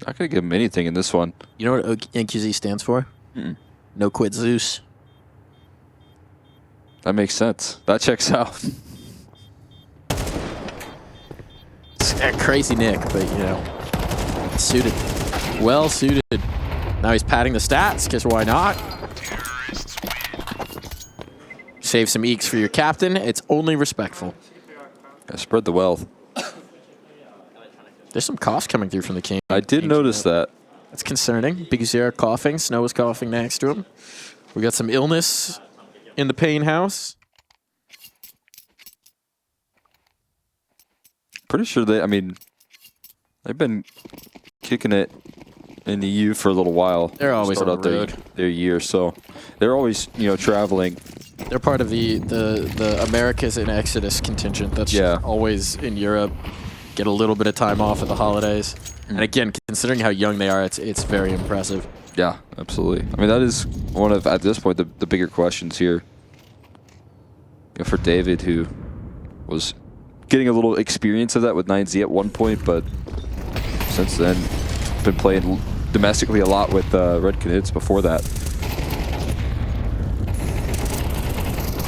Not gonna give him anything in this one.
You know what NQZ stands for? No quit Zeus.
That makes sense. That checks out.
It's a crazy Nick, but you know, suited. Well suited. Now he's padding the stats, because why not? Save some eeks for your captain. It's only respectful.
Yeah, spread the wealth.
There's some coughs coming through from the king.
I did notice that.
That's concerning. Big Zero coughing. Snow is coughing next to him. We got some illness in the paiN house.
Pretty sure they've been kicking it in the EU for a little while.
They're always on the road.
Their year, so they're always, traveling.
They're part of the Americas in Exodus contingent. That's always in Europe. Get a little bit of time off at the holidays. And again, considering how young they are, it's very impressive.
Yeah, absolutely. I mean, that is one of, at this point, the bigger questions here. For David, who was getting a little experience of that with 9Z at one point, but since then, been playing domestically a lot with Red Canids before that.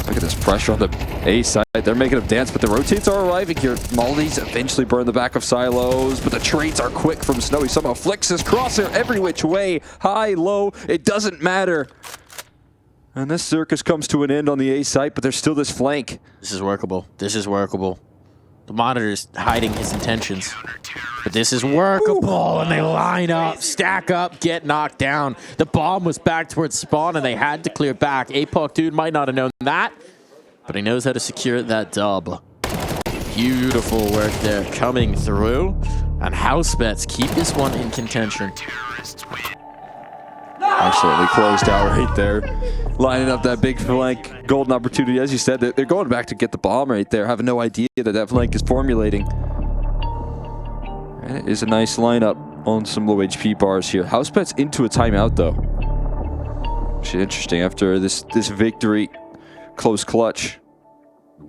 Look at this pressure on the A side. They're making them dance, but the rotates are arriving here. Molly's eventually burn the back of Silos, but the trades are quick from Snow. He somehow flicks his crosshair every which way. High, low, it doesn't matter. And this circus comes to an end on the A site, but there's still this flank.
This is workable. This is workable. The monitor's hiding his intentions. But this is workable, and they line up, stack up, get knocked down. The bomb was back towards spawn, and they had to clear back. APOC dude might not have known that, but he knows how to secure that dub. Beautiful work there coming through. And Housebets keep this one in contention.
Excellently closed out right there. Lining up that big flank. Golden opportunity. As you said, they're going back to get the bomb right there. Having no idea that flank is formulating. And it is a nice lineup on some low HP bars here. Housebets into a timeout, though. Which is interesting after this victory. Close clutch.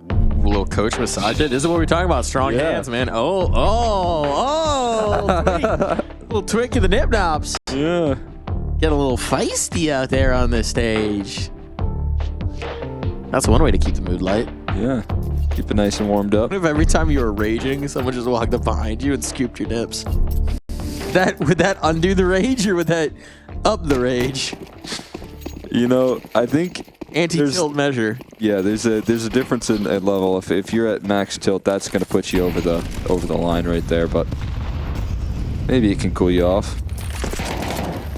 A little coach massage it. This is what we're talking about. Strong hands, man. Little twig of the nip nops.
Yeah.
Get a little feisty out there on this stage. That's one way to keep the mood light.
Yeah. Keep it nice and warmed up.
What if every time you were raging, someone just walked up behind you and scooped your nips? Would that undo the rage, or would that up the rage?
I think
anti-tilt measure.
Yeah, there's a difference in level. If you're at max tilt, that's going to put you over the line right there. But maybe it can cool you off.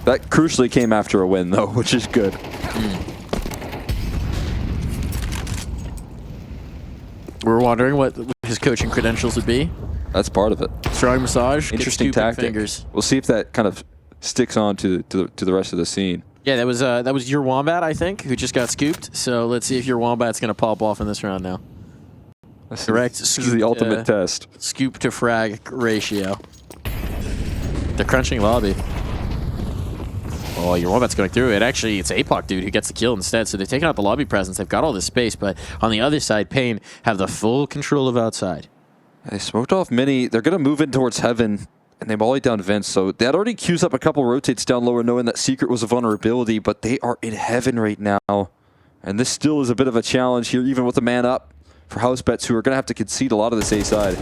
That crucially came after a win, though, which is good.
We're wondering what his coaching credentials would be.
That's part of it.
Strong massage.
Interesting tactic.
Fingers.
We'll see if that kind of sticks on to the rest of the scene.
Yeah, that was your Wombat, I think, who just got scooped. So let's see if your Wombat's going to pop off in this round now. Correct.
This is the ultimate test.
Scoop to frag ratio. They're crunching lobby. Oh, your Wombat's going through it. Actually, it's APOC dude who gets the kill instead. So they're taking out the lobby presence. They've got all this space, but on the other side, paiN have the full control of outside.
They smoked off many. They're going to move in towards heaven, and they volley down vents. So that already queues up a couple rotates down lower, knowing that secret was a vulnerability, but they are in heaven right now. And this still is a bit of a challenge here, even with a man up for Housebets, who are going to have to concede a lot of this A side.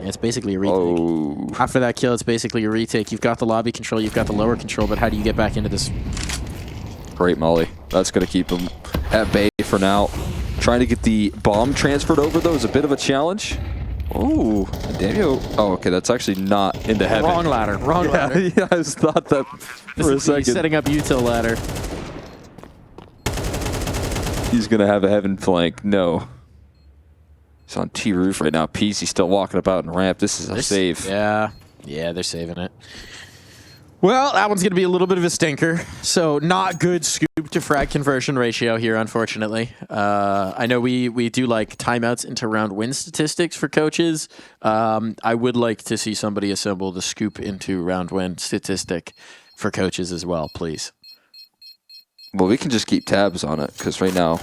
Yeah, it's basically a retake. After that kill, it's basically a retake. You've got the lobby control, you've got the lower control, but how do you get back into this?
Great molly. That's going to keep him at bay for now. Trying to get the bomb transferred over, though, is a bit of a challenge. Oh, Daniel. Oh, okay, that's actually not into heaven.
Wrong ladder. Wrong ladder.
Yeah, I just thought that for a second.
Setting up util ladder.
He's going to have a heaven flank. No. He's on T roof right now. He's still walking about in ramp. This is a save.
Yeah, they're saving it. Well, that one's going to be a little bit of a stinker. So not good scoop to frag conversion ratio here, unfortunately. I know we do like timeouts into round win statistics for coaches. I would like to see somebody assemble the scoop into round win statistic for coaches as well, please.
Well, we can just keep tabs on it because right now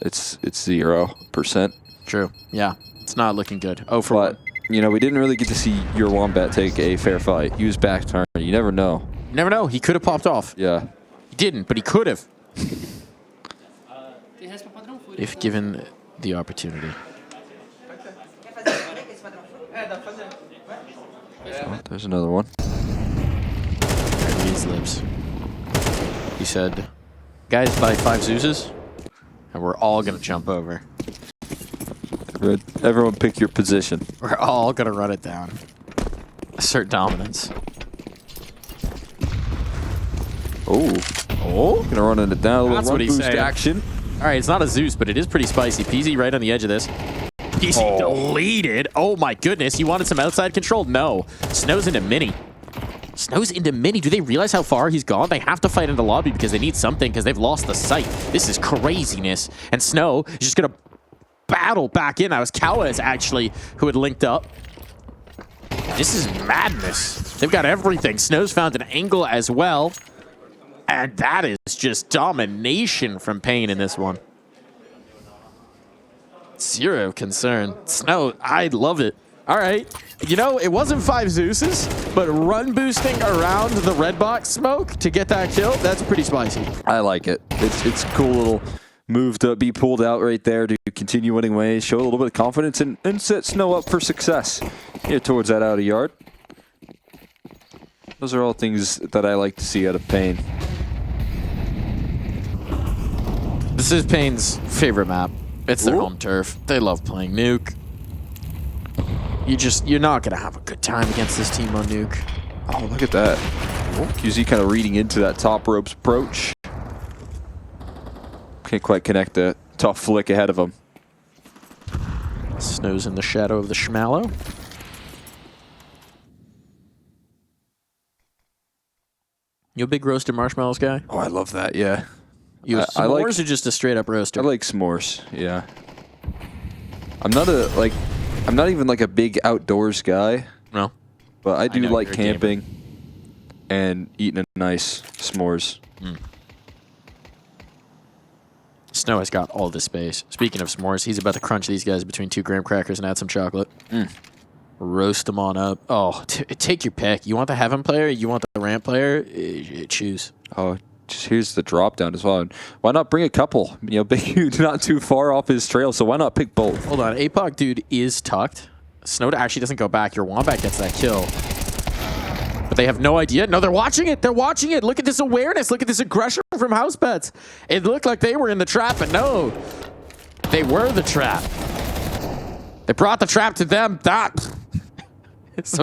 it's 0%.
True. Yeah. It's not looking good. Oh, for what?
We didn't really get to see your Wombat take a fair fight. Use back turn. You never know.
You never know. He could have popped off.
Yeah.
He didn't, but he could have. If given the opportunity.
Oh, there's another one.
His lips. He said, guys, buy 5 Zeuses. And we're all going to jump over.
Everyone pick your position.
We're all going to run it down. Assert dominance.
Oh, gonna run it down. A little
That's
run
what he's
boost
saying.
action.
All right, it's not a Zeus, but it is pretty spicy. PZ right on the edge of this. PZ deleted. Oh my goodness. You wanted some outside control? No. Snow's into mini. Snow's into mini. Do they realize how far he's gone? They have to fight in the lobby because they need something because they've lost the sight. This is craziness. And Snow is just going to battle back in. That was Kawaz actually who had linked up. This is madness. They've got everything. Snow's found an angle as well. And that is just domination from paiN in this one. Zero concern. Snow, I love it. All right. You know, it wasn't 5 Zeuses, but run boosting around the red box smoke to get that kill, that's pretty spicy.
I like it. It's a cool little move to be pulled out right there to continue winning ways, show a little bit of confidence, and set Snow up for success here towards that outer yard. Those are all things that I like to see out of paiN.
This is paiN's favorite map. It's their home turf. They love playing Nuke. You're not going to have a good time against this team on Nuke.
Oh, look at that. QZ kind of reading into that top ropes approach. Can't quite connect the tough flick ahead of him.
Snow's in the shadow of the Schmallow. You a big roasted marshmallows guy?
Oh, I love that, yeah.
You a
I like-
s'mores or just a straight up roaster?
I like s'mores, yeah. I'm not even like a big outdoors guy,
No.
but I do
know
like
you're a gamer.
camping and eating a nice s'mores.
Snow has got all this space. Speaking of s'mores, he's about to crunch these guys between 2 graham crackers and add some chocolate. Roast them on up. Oh, take your pick. You want the Heaven player? You want the Ramp player? Choose.
Oh, just here's the drop down as well. And why not bring a couple? You know, Big Huge not too far off his trail, so why not pick both?
Hold on. APOC dude is tucked. Snow actually doesn't go back. Your Wombat gets that kill. But they have no idea. No, they're watching it. They're watching it. Look at this awareness. Look at this aggression from Housebets. It looked like they were in the trap, but no. They were the trap. They brought the trap to them. That is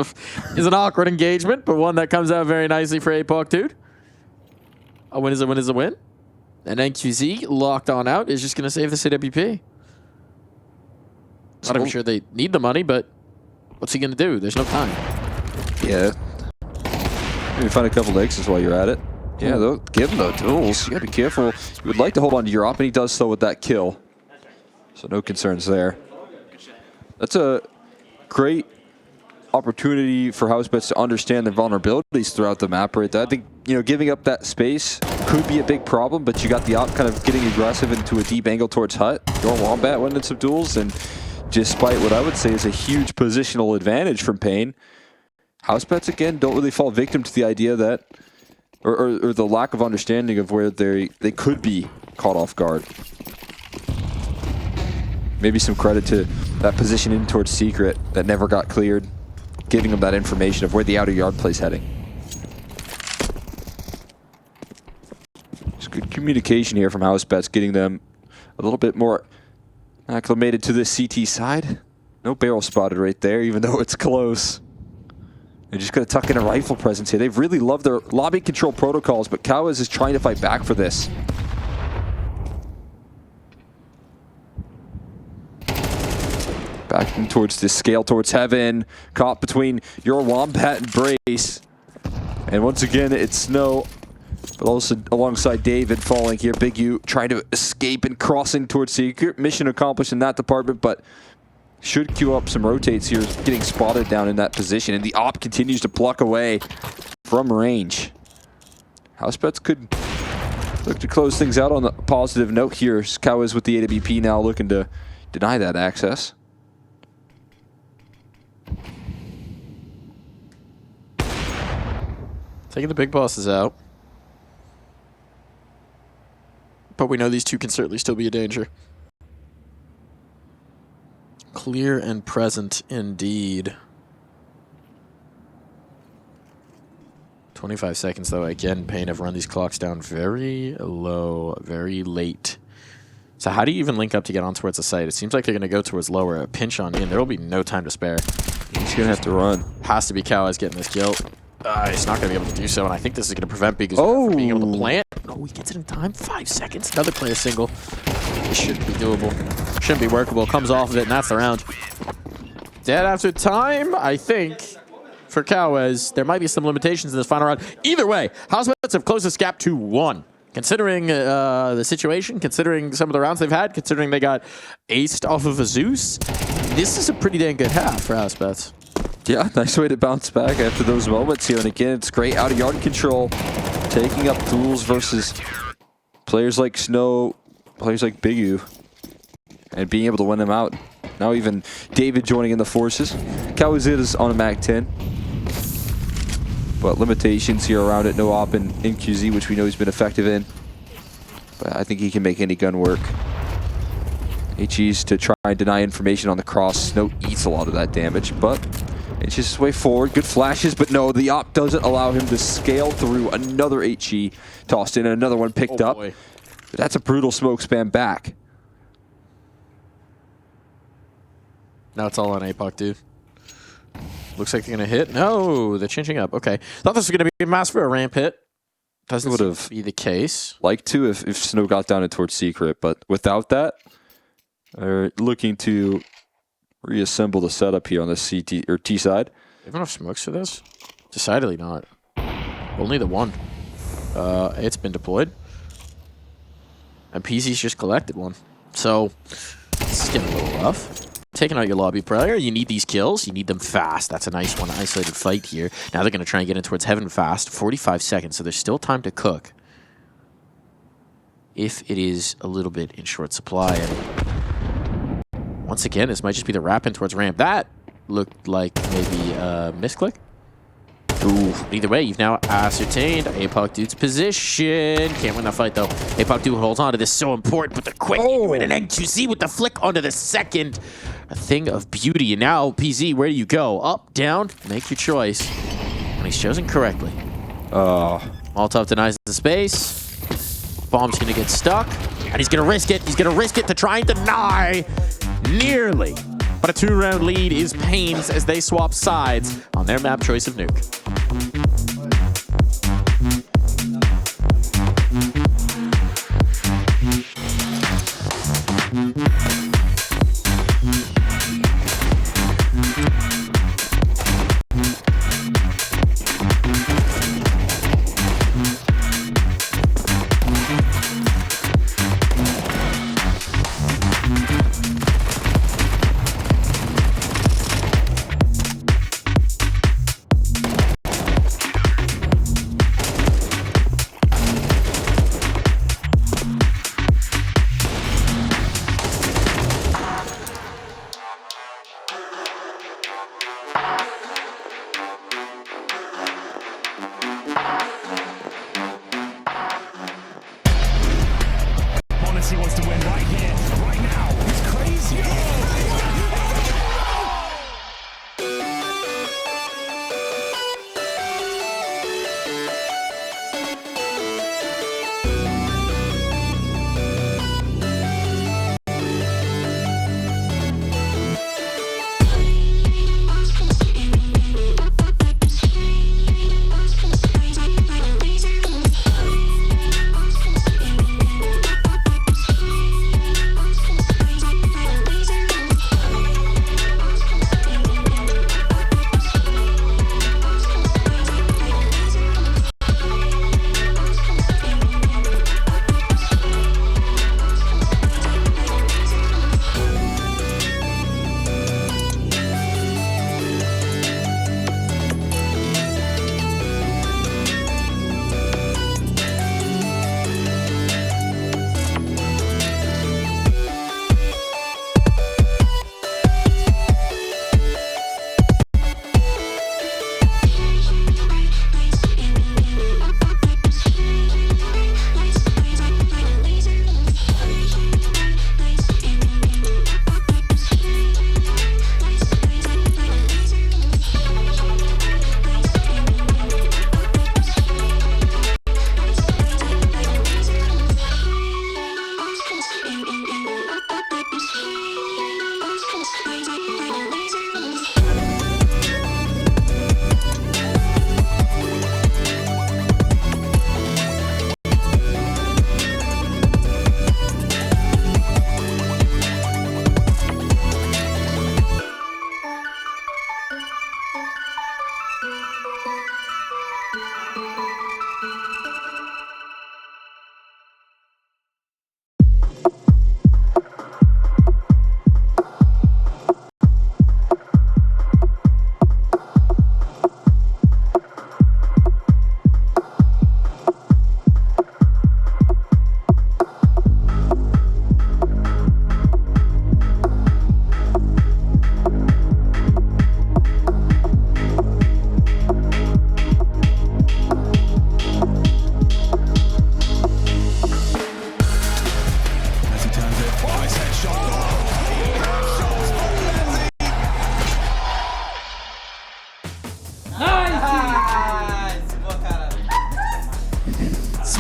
an awkward engagement, but one that comes out very nicely for APOC dude. A win is a win is a win. And NQZ, locked on out, is just going to save the CWP. Not even sure they need the money, but what's he going to do? There's no time.
Yeah. Maybe find a couple exes while you're at it. Yeah, though, give him the duels. You gotta be careful. You would like to hold on to your op, and he does so with that kill. So no concerns there. That's a great opportunity for Housebets to understand their vulnerabilities throughout the map right there. I think, you know, giving up that space could be a big problem, but you got the op kind of getting aggressive into a deep angle towards Hut. Your Wombat winning some duels, and despite what I would say is a huge positional advantage from paiN, Housebets, again, don't really fall victim to the idea that, or the lack of understanding of where they could be caught off guard. Maybe some credit to that position in towards Secret that never got cleared, giving them that information of where the outer yard play's heading. It's good communication here from Housebets, getting them a little bit more acclimated to this CT side. No barrel spotted right there, even though it's close. They're just going to tuck in a rifle presence here. They've really loved their lobby control protocols, but Kawaz is trying to fight back for this. Back towards this scale, towards Heaven. Caught between your Wombat and Brace. And once again, it's Snow, but also alongside David falling here. Big U trying to escape and crossing towards Secret. Mission accomplished in that department, but should queue up some rotates here, getting spotted down in that position. And the op continues to pluck away from range. Housebets could look to close things out on a positive note here. Kawaz with the AWP now looking to deny that access.
Taking the big bosses out. But we know these two can certainly still be a danger. Clear and present indeed. 25 seconds though. Again, paiN have run these clocks down very low, very late. So how do you even link up to get on towards the site? It seems like they're going to go towards lower. A pinch on in. There will be no time to spare.
He's going to have to run.
Has to be Kawais getting this kill. He's not going to be able to do so, and I think this is going to prevent Bigus from being able to plant. Oh, he gets it in time. 5 seconds. Another player single. This shouldn't be doable. Shouldn't be workable. Comes off of it, and that's the round. Dead after time, I think, for Kawais. There might be some limitations in this final round. Either way, Housebets have closed this gap to 1. Considering the situation, considering some of the rounds they've had, considering they got aced off of a Zeus, this is a pretty dang good half for Housebets.
Yeah, nice way to bounce back after those moments here. And again, it's great out of yard control. Taking up duels versus players like Snow, players like Big U, and being able to win them out. Now even David joining in the forces. Kawais is on a MAC-10. But limitations here around it. No op in QZ, which we know he's been effective in. But I think he can make any gun work. HE's to try and deny information on the cross. Snow eats a lot of that damage, but it's just his way forward. Good flashes, but no, the op doesn't allow him to scale through. Another HE tossed in, another one picked up. But that's a brutal smoke spam back.
Now it's all on APOC, dude. Looks like they're going to hit. No, they're changing up. Okay. Thought this was going to be a mass for a ramp hit. Doesn't seem to be the case.
Liked to if Snow got down and towards Secret, but without that, they're looking to reassemble the setup here on the CT or T side.
Do you have enough smokes for this? Decidedly not. Only the one. It's been deployed. And PZ's just collected one. So, this is getting a little rough. Taking out your lobby player, you need these kills. You need them fast. That's a nice one. Isolated fight here. Now they're going to try and get in towards Heaven fast. 45 seconds, so there's still time to cook. If it is a little bit in short supply. And once again, this might just be the wrap in towards ramp. That looked like maybe a misclick. Ooh. Either way, you've now ascertained APOC Dude's position. Can't win that fight, though. APOC Dude holds on to this. So important, but the quick win and N2C with the flick onto the second. A thing of beauty. And now, PZ, where do you go? Up, down? Make your choice. And he's chosen correctly. Molotov denies the space. Bomb's going to get stuck. And he's going to risk it. He's going to risk it to try and deny. Nearly. But a 2-round lead is paiN's as they swap sides on their map choice of Nuke.
He wants to win right here, right now. It's crazy.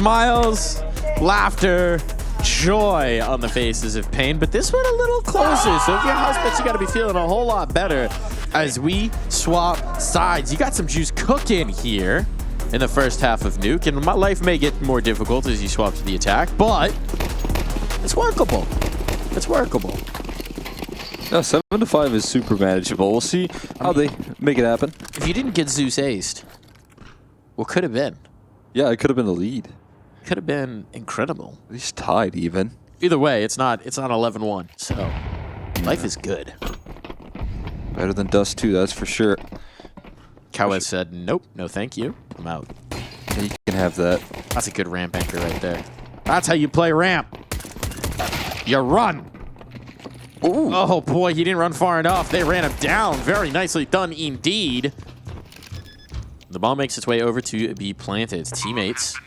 Smiles, laughter, joy on the faces of paiN, but this one a little closer. So if you're Housebets, you got to be feeling a whole lot better as we swap sides. You got some juice cooking here in the first half of Nuke, and my life may get more difficult as you swap to the attack, but it's workable. It's workable.
No, 7 to 5 is super manageable. We'll see how they make it happen.
If you didn't get Zeus aced, what could have been?
Yeah, it could have been a lead.
Could have been incredible.
At least tied even.
Either way, it's not 11-1, so life is good.
Better than Dust2, that's for sure.
Cowes said, nope, no thank you. I'm out.
Yeah, you can have that.
That's a good ramp anchor right there. That's how you play ramp. You run. Ooh. Oh boy, he didn't run far enough. They ran him down. Very nicely done indeed. The ball makes its way over to be planted. Teammates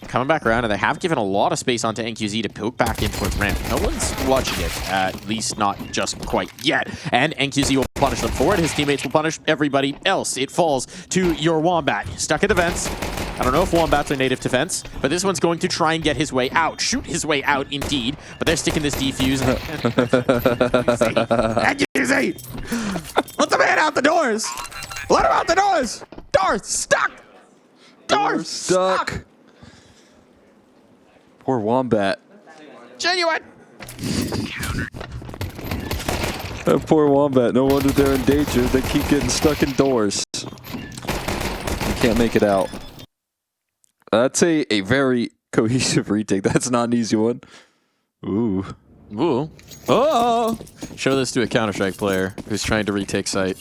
coming back around, and they have given a lot of space onto NQZ to poke back in towards ramp. No one's watching it, at least not just quite yet. And NQZ will punish them for it. His teammates will punish everybody else. It falls to your Wombat. Stuck at the vents. I don't know if Wombats are native to fence, but this one's going to try and get his way out. Shoot his way out, indeed. But they're sticking this defuse. NQZ! Let the man out the doors! Let him out the doors! Doors stuck! Doors stuck!
Poor Wombat.
Genuine!
That poor Wombat. No wonder they're in danger. They keep getting stuck indoors. They can't make it out. That's a very cohesive retake. That's not an easy one. Ooh.
Ooh. Oh! Show this to a Counter-Strike player who's trying to retake site.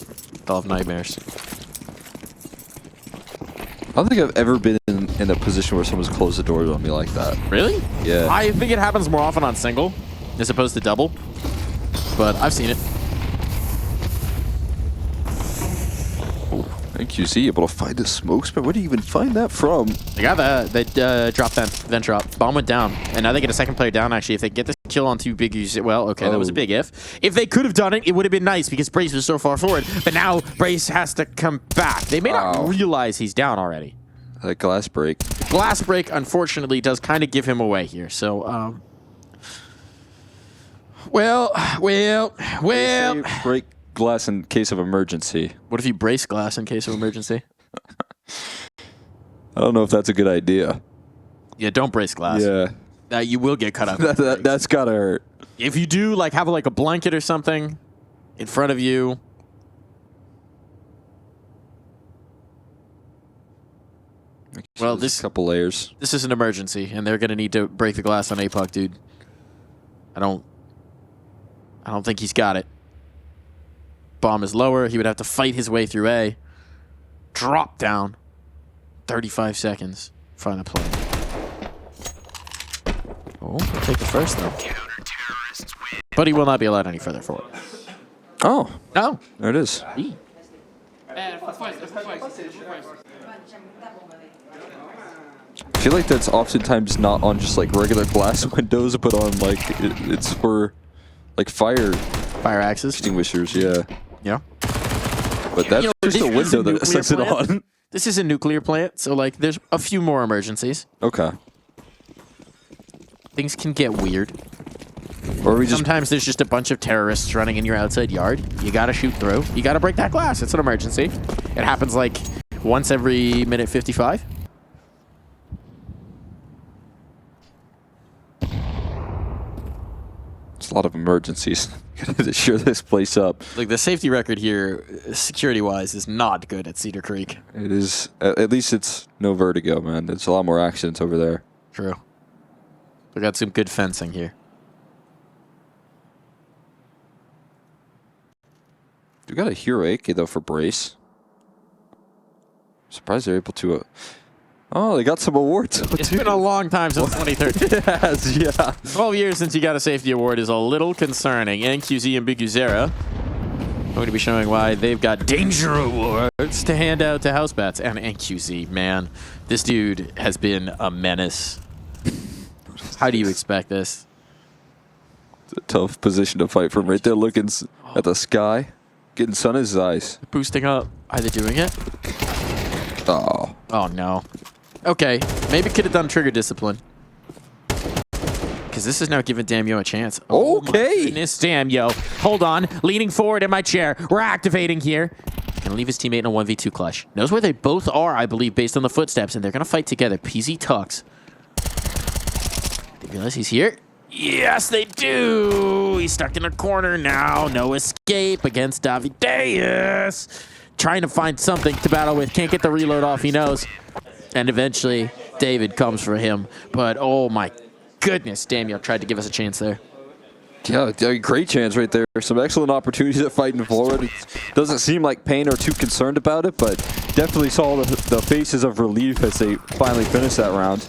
They'll have nightmares.
I don't think I've ever been in a position where someone's closed the doors on me like that.
Really?
Yeah.
I think it happens more often on single as opposed to double, but I've seen it.
NQZ able to find the smokes, but where do you even find that from?
They got that. They dropped vent drop. Bomb went down, and now they get a second player down. Actually, if they get this kill on 2 Biggies, well, okay, that was a big if. If they could have done it, it would have been nice because Brace was so far forward. But now Brace has to come back. They may not realize he's down already.
That glass break.
Glass break, unfortunately, does kind of give him away here. So, well.
Break glass in case of emergency.
What if you brace glass in case of emergency?
I don't know if that's a good idea.
Yeah, don't brace glass.
Yeah.
You will get cut out.
That's gotta hurt.
If you do, like, have like a blanket or something in front of you. Well, this
couple layers.
This is an emergency, and they're gonna need to break the glass on APOC, dude. I don't think he's got it. Bomb is lower. He would have to fight his way through A. Drop down. 35 seconds. Find the play. Oh, he'll take the first though. But he will not be allowed any further forward.
Oh.
No.
There it is. I feel like that's oftentimes not on just like regular glass windows, but on like it's for like fire
axes,
extinguishers. Yeah.
Yeah.
But that's just a window that sets it on.
This is a nuclear plant, so like there's a few more emergencies.
Okay.
Things can get weird.
Or we just
sometimes there's just a bunch of terrorists running in your outside yard. You gotta shoot through. You gotta break that glass. It's an emergency. It happens like once every minute 55.
It's a lot of emergencies. Gotta shore this place up.
Like the safety record here, security-wise, is not good at Cedar Creek.
It is. At least it's no vertigo, man. There's a lot more accidents over there.
True. We got some good fencing here.
We got a hero AK though for Brace. Surprised they're able to. Oh, they got some awards.
It's been a long time since 2013.
Yes, yeah.
12 years since you got a safety award is a little concerning. NQZ and Biguzera are going to be showing why they've got danger awards to hand out to Housebets. And NQZ, man, this dude has been a menace. How do you expect this?
It's a tough position to fight from right there, looking at the sky, getting sun in his eyes.
Boosting up. Are they doing it?
Oh.
Oh, no. Okay, maybe could have done trigger discipline. Because this is now giving Damio a chance. Oh my goodness, Damio. Hold on. Leaning forward in my chair. We're activating here. Gonna leave his teammate in a 1v2 clutch. Knows where they both are, I believe, based on the footsteps, and they're gonna fight together. PZ tucks. They realize he's here. Yes, they do. He's stuck in a corner now. No escape against Davideus. Trying to find something to battle with. Can't get the reload off, he knows. And eventually, David comes for him. But, oh my goodness, Damio tried to give us a chance there.
Yeah, a great chance right there. Some excellent opportunities at fighting forward. It doesn't seem like paiN are too concerned about it, but definitely saw the faces of relief as they finally finished that round.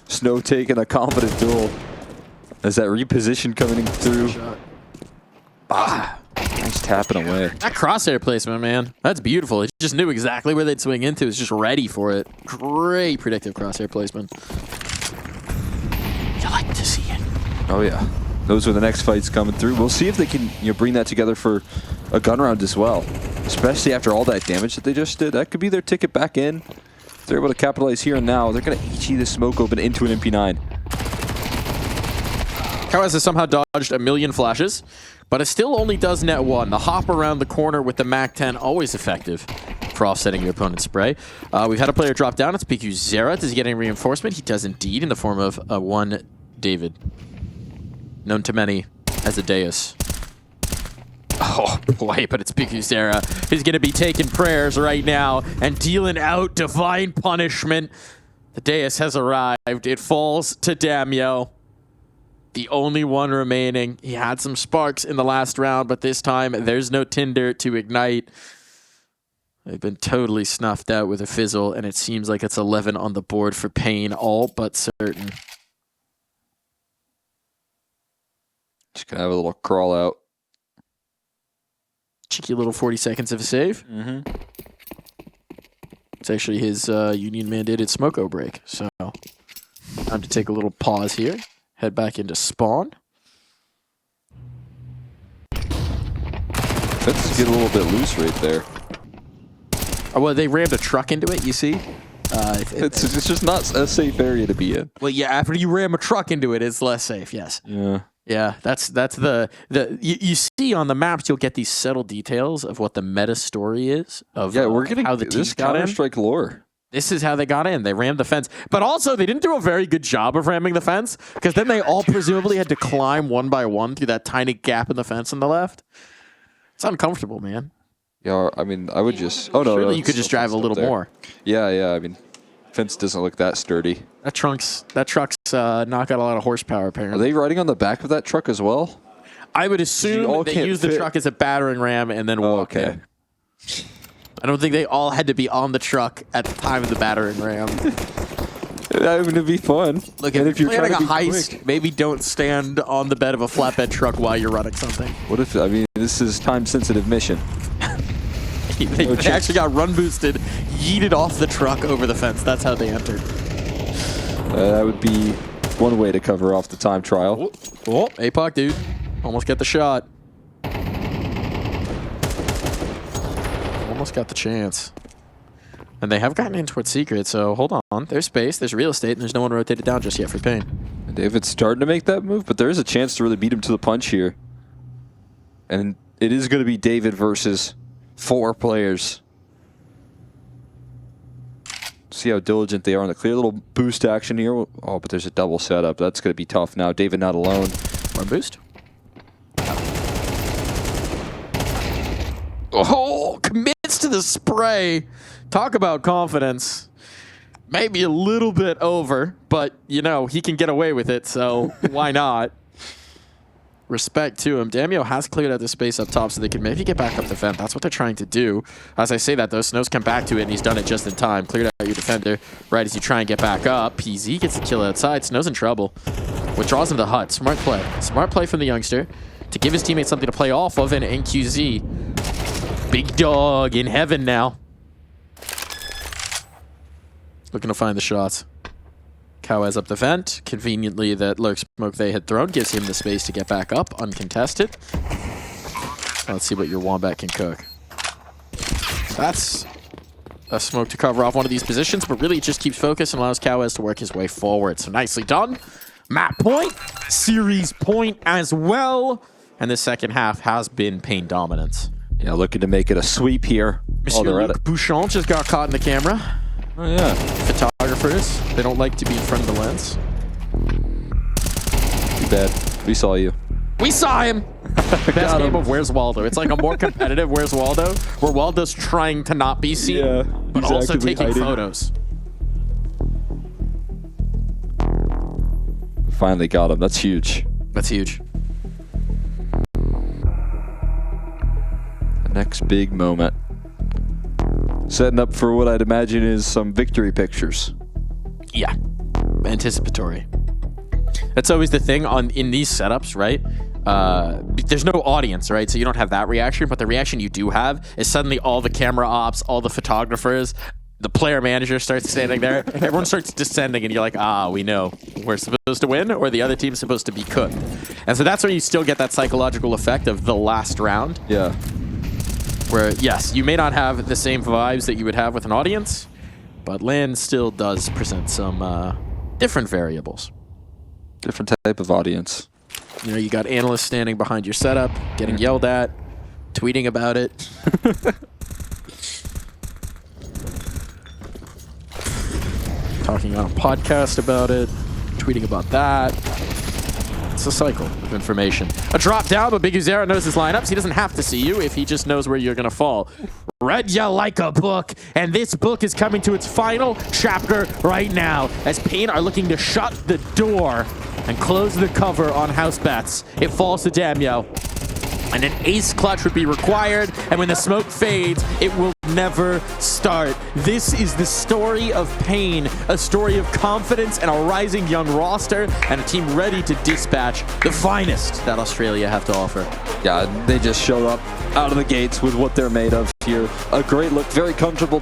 Snow taking a confident duel. As that reposition coming through. Nice tapping away.
That crosshair placement, man. That's beautiful. He just knew exactly where they'd swing into. He's just ready for it. Great predictive crosshair placement. You like to see it.
Oh, yeah. Those are the next fights coming through. We'll see if they can bring that together for a gun round as well. Especially after all that damage that they just did. That could be their ticket back in. If they're able to capitalize here and now, they're going to HE this smoke open into an MP9.
Kawaz has somehow dodged a million flashes, but it still only does net one. The hop around the corner with the MAC-10, always effective for offsetting your opponent's spray. We've had a player drop down. It's PQ Zera. Does he get any reinforcement? He does indeed, in the form of one David. Known to many as a Deus. Oh boy, but it's PQ Zera. He's going to be taking prayers right now and dealing out divine punishment. The Deus has arrived. It falls to Damio. The only one remaining. He had some sparks in the last round, but this time there's no tinder to ignite. They've been totally snuffed out with a fizzle, and it seems like it's 11 on the board for paiN, all but certain.
Just gonna have a little crawl out.
Cheeky little 40 seconds of a save. It's actually his union-mandated smoko break, so time to take a little pause here. Head back into spawn.
Let's get a little bit loose right there.
Oh, well, they rammed a truck into it, you see?
It's just not a safe area to be in.
Well, yeah, after you ram a truck into it, it's less safe, yes.
Yeah.
Yeah, that's the you see on the maps, you'll get these subtle details of what the meta story is of
we're getting
how the team
this
got in.
Counter-Strike lore.
This is how they got in. They rammed the fence. But also, they didn't do a very good job of ramming the fence, because then they all presumably had to climb one by one through that tiny gap in the fence on the left. It's uncomfortable, man.
Yeah, I mean, I would just... Oh, no.
Surely you could just drive a little more.
Yeah, I mean, fence doesn't look that sturdy.
That truck's not got a lot of horsepower,
Are
apparently.
they riding on the back of that truck as well?
I would assume they use the truck as a battering ram and then walk in. I don't think they all had to be on the truck at the time of the battering ram.
That would be fun.
Look,
and
if you're planning a
trying to be
heist,
quick.
maybe don't stand on the bed of a flatbed truck while you're running something.
What if, I mean, this is time-sensitive mission.
they actually got run boosted, yeeted off the truck over the fence. That's how they entered.
That would be one way to cover off the time trial.
Oh, APOC, dude. Almost got the shot. Almost got the chance. And they have gotten in towards secret, so hold on. There's space, there's real estate, and there's no one rotated down just yet for paiN.
David's starting to make that move, but there is a chance to really beat him to the punch here. And it is going to be David versus 4 players. See how diligent they are on the clear. Little boost action here. Oh, but there's a double setup. That's going to be tough now. David not alone.
One boost. Oh, commits to the spray. Talk about confidence. Maybe a little bit over, but, you know, he can get away with it, so why not? Respect to him. Damio has cleared out the space up top so they can maybe get back up the fence. That's what they're trying to do. As I say that, though, Snow's come back to it, and he's done it just in time. Cleared out your defender right as you try and get back up. PZ gets the kill outside. Snow's in trouble. Withdraws into the hut. Smart play. Smart play from the youngster to give his teammates something to play off of, and NQZ. Big dog in heaven now. Looking to find the shots. Kawaz up the vent. Conveniently, that lurk smoke they had thrown gives him the space to get back up, uncontested. Let's see what your Wombat can cook. That's a smoke to cover off one of these positions, but really just keeps focus and allows Cowes to work his way forward. So nicely done. Map point, series point as well. And the second half has been paiN dominance.
Yeah, looking to make it a sweep here.
Monsieur Luc Bouchon just got caught in the camera.
Oh, yeah.
Photographers, they don't like to be in front of the lens.
Too bad. We saw you.
We saw him! Best game of Where's Waldo. It's like a more competitive Where's Waldo, where Waldo's trying to not be seen, but also taking photos.
Finally got him. That's huge.
That's huge.
The next big moment. Setting up for what I'd imagine is some victory pictures.
Yeah. Anticipatory. That's always the thing in these setups, right? There's no audience, right? So you don't have that reaction, but the reaction you do have is suddenly all the camera ops, all the photographers, the player manager starts standing there. Everyone starts descending, and you're like, we know we're supposed to win, or the other team's supposed to be cooked. And so that's where you still get that psychological effect of the last round.
Yeah.
Where, yes, you may not have the same vibes that you would have with an audience, but LAN still does present some different variables.
Different type of audience.
You know, you got analysts standing behind your setup, getting yelled at, tweeting about it. Talking on a podcast about it, tweeting about that. It's a cycle of information. A drop down, but Big Uzera knows his lineups. He doesn't have to see you if he just knows where you're going to fall. Read ya like a book, and this book is coming to its final chapter right now as paiN are looking to shut the door and close the cover on Housebets. It falls to Damyo, and an ace clutch would be required, and when the smoke fades, it will never start. This is the story of paiN, a story of confidence and a rising young roster, and a team ready to dispatch the finest that Australia have to offer.
Yeah, they just showed up out of the gates with what they're made of here. A great look, very comfortable